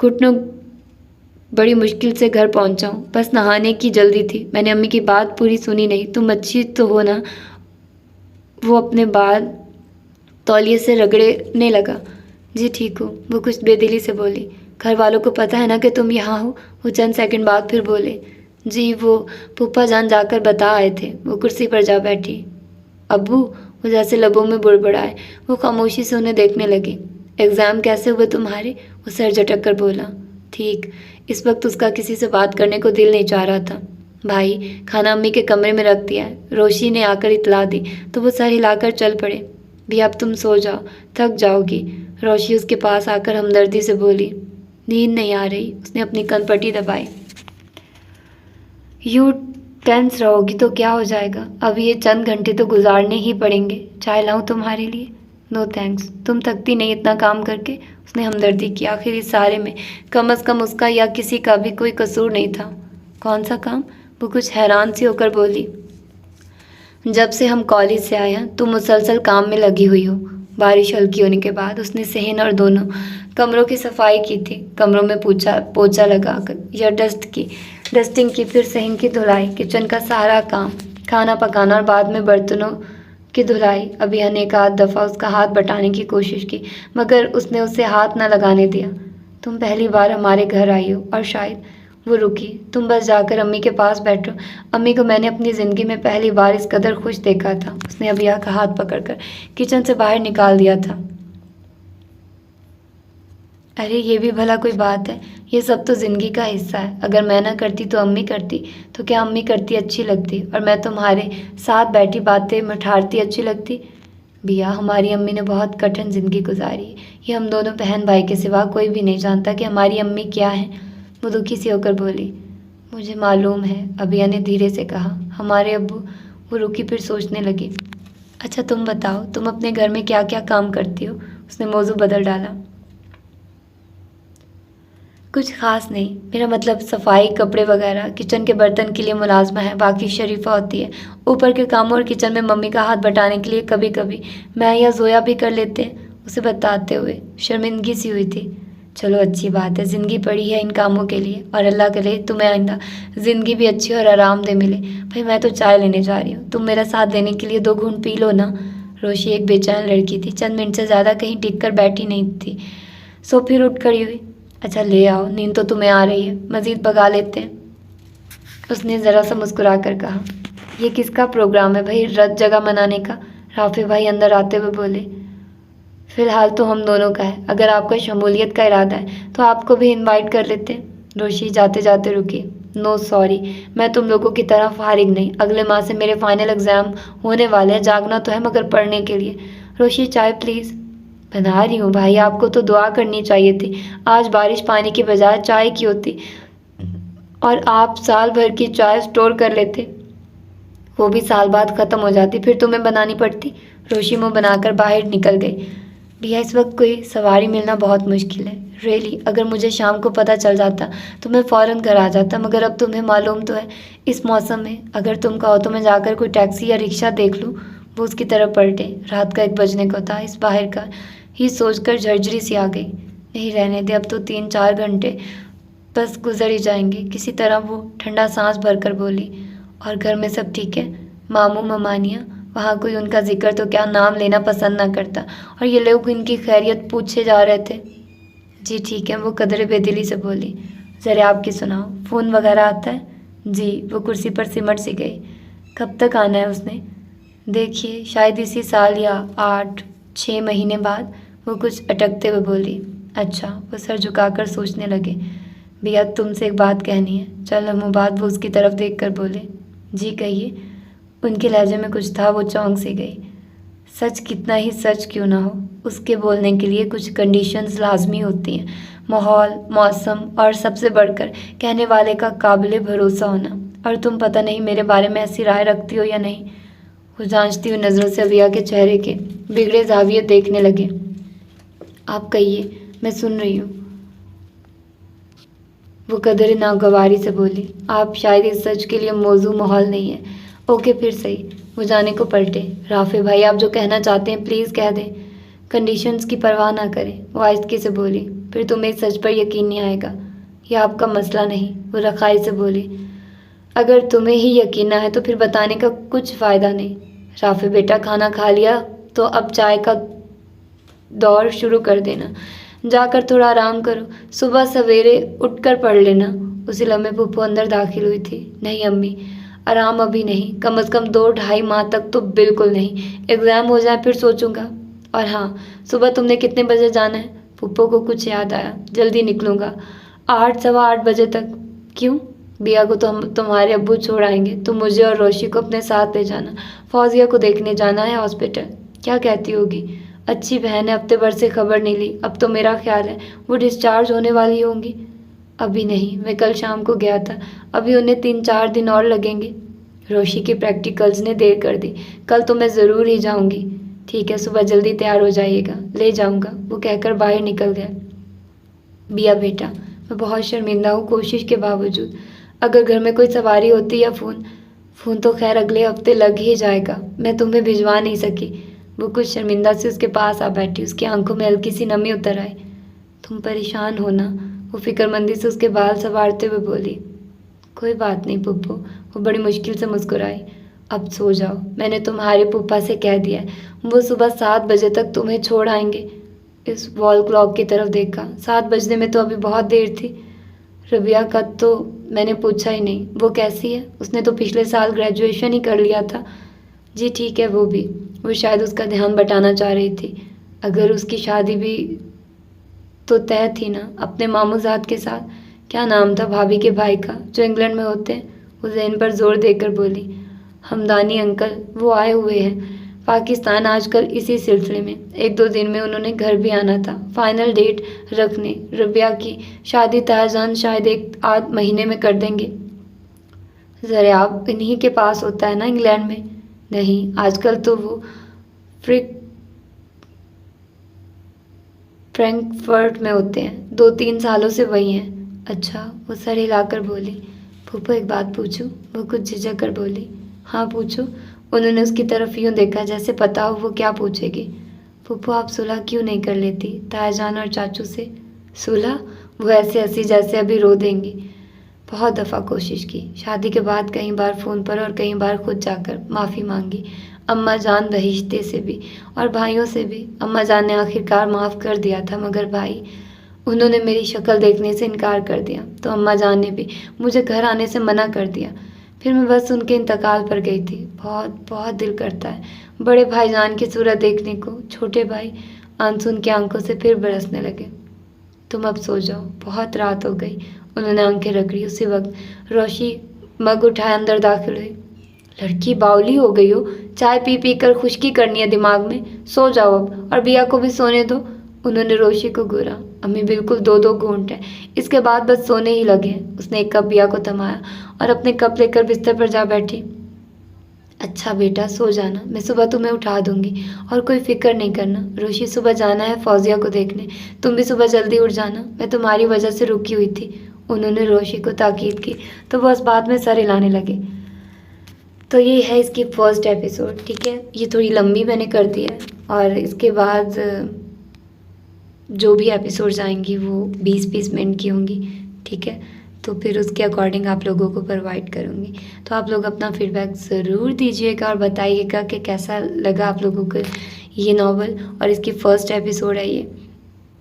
घुटनों बड़ी मुश्किल से घर पहुंचा हूँ, बस नहाने की जल्दी थी। मैंने अम्मी की बात पूरी सुनी नहीं। तुम अच्छी तो हो ना? वो अपने बाल तौलिए से रगड़ने लगा। जी ठीक हूँ, वो कुछ बेदिली से बोली। घर वालों को पता है ना कि तुम यहाँ हो? वो चंद सेकंड बाद फिर बोले। जी वो फूफा जान जाकर बता आए थे। वो कुर्सी पर जा बैठी। अब्बू? वो जैसे लबों में बुड़बुड़ाए। वो खामोशी से उन्हें देखने लगी। एग्ज़ाम कैसे हुए तुम्हारे? वो सर झटक कर बोला। ठीक। इस वक्त उसका किसी से बात करने को दिल नहीं चाह रहा था। भाई खाना अम्मी के कमरे में रख दिया है, रोशी ने आकर इतला दी तो वो सर हिलाकर चल पड़े। भी अब तुम सो जाओ, थक जाओगी। रोशी उसके पास आकर हमदर्दी से बोली। नींद नहीं आ रही। उसने अपनी कनपट्टी दबाई। यूँ टेंस रहोगी तो क्या हो जाएगा? अब ये चंद घंटे तो गुजारने ही पड़ेंगे। चाय लाऊं तुम्हारे लिए? नो थैंक्स, तुम थकती नहीं इतना काम करके? उसने हमदर्दी की। आखिर इस सारे में कम अज़ कम उसका या किसी का भी कोई कसूर नहीं था। कौन सा काम? वो कुछ हैरान सी होकर बोली। जब से हम कॉलेज से आए हैं तुम मुसलसल काम में लगी हुई हो। बारिश हल्की होने के बाद उसने सहन और दोनों कमरों की सफाई की थी। कमरों में पोछा लगाकर या डस्टिंग की, फिर सहन की धुलाई, किचन का सारा काम, खाना पकाना और बाद में बर्तनों की धुलाई। अभी अनेक आध दफ़ा उसका हाथ बटाने की कोशिश की, मगर उसने उसे हाथ न लगाने दिया। तुम पहली बार हमारे घर आई हो। और शायद वो रुकी। तुम बस जाकर अम्मी के पास बैठो। अम्मी को मैंने अपनी ज़िंदगी में पहली बार इस कदर खुश देखा था। उसने अभिया का हाथ पकड़कर किचन से बाहर निकाल दिया था। अरे ये भी भला कोई बात है? ये सब तो ज़िंदगी का हिस्सा है। अगर मैं ना करती तो अम्मी करती, तो क्या अम्मी करती अच्छी लगती? और मैं तुम्हारे साथ बैठी बातें मठारती अच्छी लगती? बिया, हमारी अम्मी ने बहुत कठिन ज़िंदगी गुजारी है। ये हम दोनों बहन भाई के सिवा कोई भी नहीं जानता कि हमारी अम्मी क्या है। वो दुखी सी होकर बोली। मुझे मालूम है, अबिया ने धीरे से कहा। हमारे अब्बू। वो रुकी, फिर सोचने लगी। अच्छा तुम बताओ, तुम अपने घर में क्या क्या काम करती हो? उसने मौजू बदल डाला। कुछ खास नहीं, मेरा मतलब सफाई, कपड़े वगैरह। किचन के बर्तन के लिए मुलाजमा है, बाकी शरीफा होती है। ऊपर के कामों और किचन में मम्मी का हाथ बटाने के लिए कभी कभी मैं या जोया भी कर लेते हैं। उसे बताते हुए शर्मिंदगी सी हुई थी। चलो अच्छी बात है, ज़िंदगी पड़ी है इन कामों के लिए, और अल्लाह करे तुम्हें आइंदा ज़िंदगी भी अच्छी और आरामदेह मिले। भाई मैं तो चाय लेने जा रही हूँ, तुम मेरा साथ देने के लिए 2 घूंट पी लो ना। रोशी एक बेचैन लड़की थी, चंद मिनट से ज़्यादा कहीं टिक कर बैठी नहीं थी। सो फिर उठ खड़ी हुई। अच्छा ले आओ, नींद तो तुम्हें आ रही है, मज़ीद भगा लेते हैं, उसने ज़रा सा मुस्कुरा कर कहा। ये किसका प्रोग्राम है भाई, रत जगह मनाने का? राफे भाई अंदर आते हुए बोले। फ़िलहाल तो हम दोनों का है, अगर आपका शमूलियत का इरादा है तो आपको भी इनवाइट कर लेते हैं। रोशी जाते जाते रुकी। नो सॉरी, मैं तुम लोगों की तरह फारिग नहीं, अगले माह से मेरे फाइनल एग्ज़ाम होने वाले हैं, जागना तो है मगर पढ़ने के लिए। रोशी चाय प्लीज़। बना रही हूँ भाई, आपको तो दुआ करनी चाहिए थी, आज बारिश पानी की बजाय चाय की होती और आप साल भर की चाय स्टोर कर लेते, वो भी साल बाद ख़त्म हो जाती, फिर तुम्हें बनानी पड़ती। रोशी मुँह बनाकर बाहर निकल गई। भैया इस वक्त कोई सवारी मिलना बहुत मुश्किल है, रियली। अगर मुझे शाम को पता चल जाता तो मैं फ़ौरन घर आ जाता, मगर अब तुम्हें मालूम तो है इस मौसम में अगर तुम कहो तो मैं जाकर कोई टैक्सी या रिक्शा देख लूँ। वो उसकी तरफ पलटे। रात का 1 बजने को था। इस बाहर का ही सोचकर झरझरी सी आ गई। नहीं रहने दे, अब तो 3-4 घंटे बस गुजर ही जाएंगे। किसी तरह वो ठंडा सांस भरकर बोली। और घर में सब ठीक है? मामू ममानिया, वहाँ कोई उनका जिक्र तो क्या नाम लेना पसंद ना करता, और ये लोग इनकी खैरियत पूछे जा रहे थे। जी ठीक है, वो कदरे बेदिली से बोली। ज़रा आपकी सुनाओ, फ़ोन वगैरह आता है? जी। वो कुर्सी पर सिमट सी गई। कब तक आना है उसने? देखिए शायद इसी साल या 8-6 महीने बाद। वो कुछ अटकते हुए बोली। अच्छा। वो सर झुकाकर सोचने लगे। भैया तुमसे एक बात कहनी है। चल लम्हों बाद वो उसकी तरफ देख कर बोले। जी कहिए। उनके लहजे में कुछ था, वो चौंक सी गई। सच कितना ही सच क्यों ना हो, उसके बोलने के लिए कुछ कंडीशंस लाजमी होती हैं। माहौल, मौसम और सबसे बढ़कर कहने वाले का काबिल भरोसा होना। और तुम पता नहीं मेरे बारे में ऐसी राय रखती हो या नहीं। वो जांचती हुई नज़रों से अबिया के चेहरे के बिगड़े जाविये देखने लगे। आप कहिए, मैं सुन रही हूँ, वो कदर नागवारी से बोली। आप शायद इस सच के लिए मौजू माहौल नहीं है। ओके फिर सही। वो जाने को पलटे। राफे भाई आप जो कहना चाहते हैं प्लीज़ कह दें, कंडीशंस की परवाह ना करें। वो आहिस्तगी से बोली। फिर तुम्हें इस सच पर यकीन नहीं आएगा। यह आपका मसला नहीं, वो रखाई से बोली। अगर तुम्हें ही यकीन ना है तो फिर बताने का कुछ फ़ायदा नहीं। राफे बेटा खाना खा लिया तो अब चाय का दौर शुरू कर देना। जाकर थोड़ा आराम करो, सुबह सवेरे उठकर पढ़ लेना। उसी लम्हे पुप्पो अंदर दाखिल हुई थी। नहीं अम्मी, आराम अभी नहीं, कम से कम 2-2.5 माह तक तो बिल्कुल नहीं। एग्ज़ाम हो जाए फिर सोचूंगा। और हाँ, सुबह तुमने कितने बजे जाना है? पुप्पो को कुछ याद आया। जल्दी निकलूँगा, 8-8:15 बजे तक। क्यों? बिया को तो हम तुम्हारे अब्बू छोड़ आएंगे, तुम मुझे और रोशी को अपने साथ ले जाना। फौजिया को देखने जाना है हॉस्पिटल। क्या कहती होगी? अच्छी बहन है, हफ्ते भर से खबर नहीं ली। अब तो मेरा ख्याल है वो डिस्चार्ज होने वाली होंगी। अभी नहीं, मैं कल शाम को गया था, अभी उन्हें 3-4 दिन और लगेंगे। रोशी के प्रैक्टिकल्स ने देर कर दी। कल तो मैं ज़रूर ही जाऊंगी। ठीक है, सुबह जल्दी तैयार हो जाइएगा, ले जाऊंगा। वो कहकर बाहर निकल गया। बिया बेटा, मैं बहुत शर्मिंदा हूँ कोशिश के बावजूद। अगर घर में कोई सवारी होती या फ़ोन तो खैर अगले हफ्ते लग ही जाएगा, मैं तुम्हें भिजवा नहीं सकी। वो कुछ शर्मिंदा से उसके पास आ बैठी। उसकी आंखों में हल्की सी नमी उतर आई। तुम परेशान हो ना? वो फिक्रमंदी से उसके बाल संवारते हुए बोली। कोई बात नहीं पुप्पो। वो बड़ी मुश्किल से मुस्कुराई। अब सो जाओ, मैंने तुम्हारे पुप्पा से कह दिया है, वो सुबह 7 बजे तक तुम्हें छोड़ आएंगे। इस वॉल क्लॉक की तरफ देखा। 7 बजने में तो अभी बहुत देर थी। रबिया का तो मैंने पूछा ही नहीं, वो कैसी है? उसने तो पिछले साल ग्रेजुएशन ही कर लिया था। जी ठीक है, वो भी। वो शायद उसका ध्यान बटाना चाह रही थी। अगर उसकी शादी भी तो तय थी ना अपने मामूजात के साथ। क्या नाम था भाभी के भाई का जो इंग्लैंड में होते हैं? वो जहन पर जोर देकर बोली। हमदानी अंकल, वो आए हुए हैं पाकिस्तान आजकल इसी सिलसिले में। 1-2 दिन में उन्होंने घर भी आना था फाइनल डेट रखने। रबिया की शादी ताहजान शायद 1-8 महीने में कर देंगे। ज़रा आप इन्हीं के पास होता है ना इंग्लैंड में? नहीं, आजकल तो वो फ्रैंकफर्ट में होते हैं। 2-3 सालों से वही हैं। अच्छा, वो सर हिलाकर बोली। फूफो एक बात पूछूं? वो कुछ झिझक कर बोली। हाँ पूछो। उन्होंने उसकी तरफ यूँ देखा जैसे पता हो वो क्या पूछेगी। फूफो आप सुलह क्यों नहीं कर लेती तायाजान और चाचू से? सुलह? वो ऐसे हंसी जैसे अभी रो देंगी। बहुत दफ़ा कोशिश की, शादी के बाद कई बार फ़ोन पर और कई बार खुद जाकर माफ़ी मांगी, अम्मा जान बहिश्ते से भी और भाइयों से भी। अम्मा जान ने आखिरकार माफ़ कर दिया था, मगर भाई, उन्होंने मेरी शक्ल देखने से इनकार कर दिया। तो अम्मा जान ने भी मुझे घर आने से मना कर दिया। फिर मैं बस उनके इंतकाल पर गई थी। बहुत बहुत दिल करता है बड़े भाईजान की सूरत देखने को। छोटे भाई आंसू उनकी आंखों से फिर बरसने लगे। तुम अब सो जाओ, बहुत रात हो गई। उन्होंने आंखें रगड़ी। उसी वक्त रोशी मग उठाए अंदर दाखिल हुई। लड़की बावली हो गई हो, चाय पी पी कर खुशकी करनी है दिमाग में। सो जाओ अब, और बिया को भी सोने दो। उन्होंने रोशी को घूरा। अम्मी बिल्कुल 2-2 घूंट है, इसके बाद बस सोने ही लगे हैं। उसने एक कप बिया को थमाया और अपने कप लेकर बिस्तर पर जा बैठी। अच्छा बेटा सो जाना, मैं सुबह तुम्हें उठा दूंगी और कोई फिक्र नहीं करना। रोशी सुबह जाना है फौजिया को देखने, तुम भी सुबह जल्दी उठ जाना, मैं तुम्हारी वजह से रुकी हुई थी। उन्होंने रोशी को ताकीद की तो वह उस बात में सर हिलाने लगे। तो ये है इसकी फर्स्ट एपिसोड, ठीक है। ये थोड़ी लंबी मैंने कर दी है और इसके बाद जो भी एपिसोड्स आएंगी वो 20-20 मिनट की होंगी, ठीक है। तो फिर उसके अकॉर्डिंग आप लोगों को प्रोवाइड करूँगी। तो आप लोग अपना फीडबैक ज़रूर दीजिएगा और बताइएगा कि कैसा लगा आप लोगों को ये नावल। और इसकी फ़र्स्ट एपिसोड है ये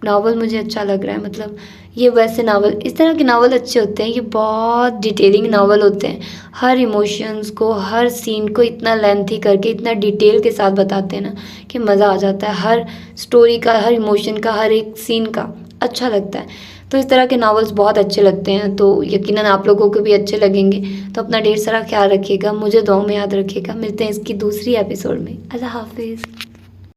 नावल, मुझे अच्छा लग रहा है। मतलब ये वैसे नावल, इस तरह के नावल अच्छे होते हैं, ये बहुत डिटेलिंग नावल होते हैं। हर इमोशंस को, हर सीन को इतना लेंथी करके, इतना डिटेल के साथ बताते हैं ना कि मज़ा आ जाता है। हर स्टोरी का, हर इमोशन का, हर एक सीन का अच्छा लगता है। तो इस तरह के नावल्स बहुत अच्छे लगते हैं, तो यकीनन आप लोगों को भी अच्छे लगेंगे। तो अपना ढेर सारा ख्याल रखिएगा, मुझे दुआ में याद रखिएगा। मिलते हैं इसकी दूसरी एपिसोड में। अल्लाह हाफिज़।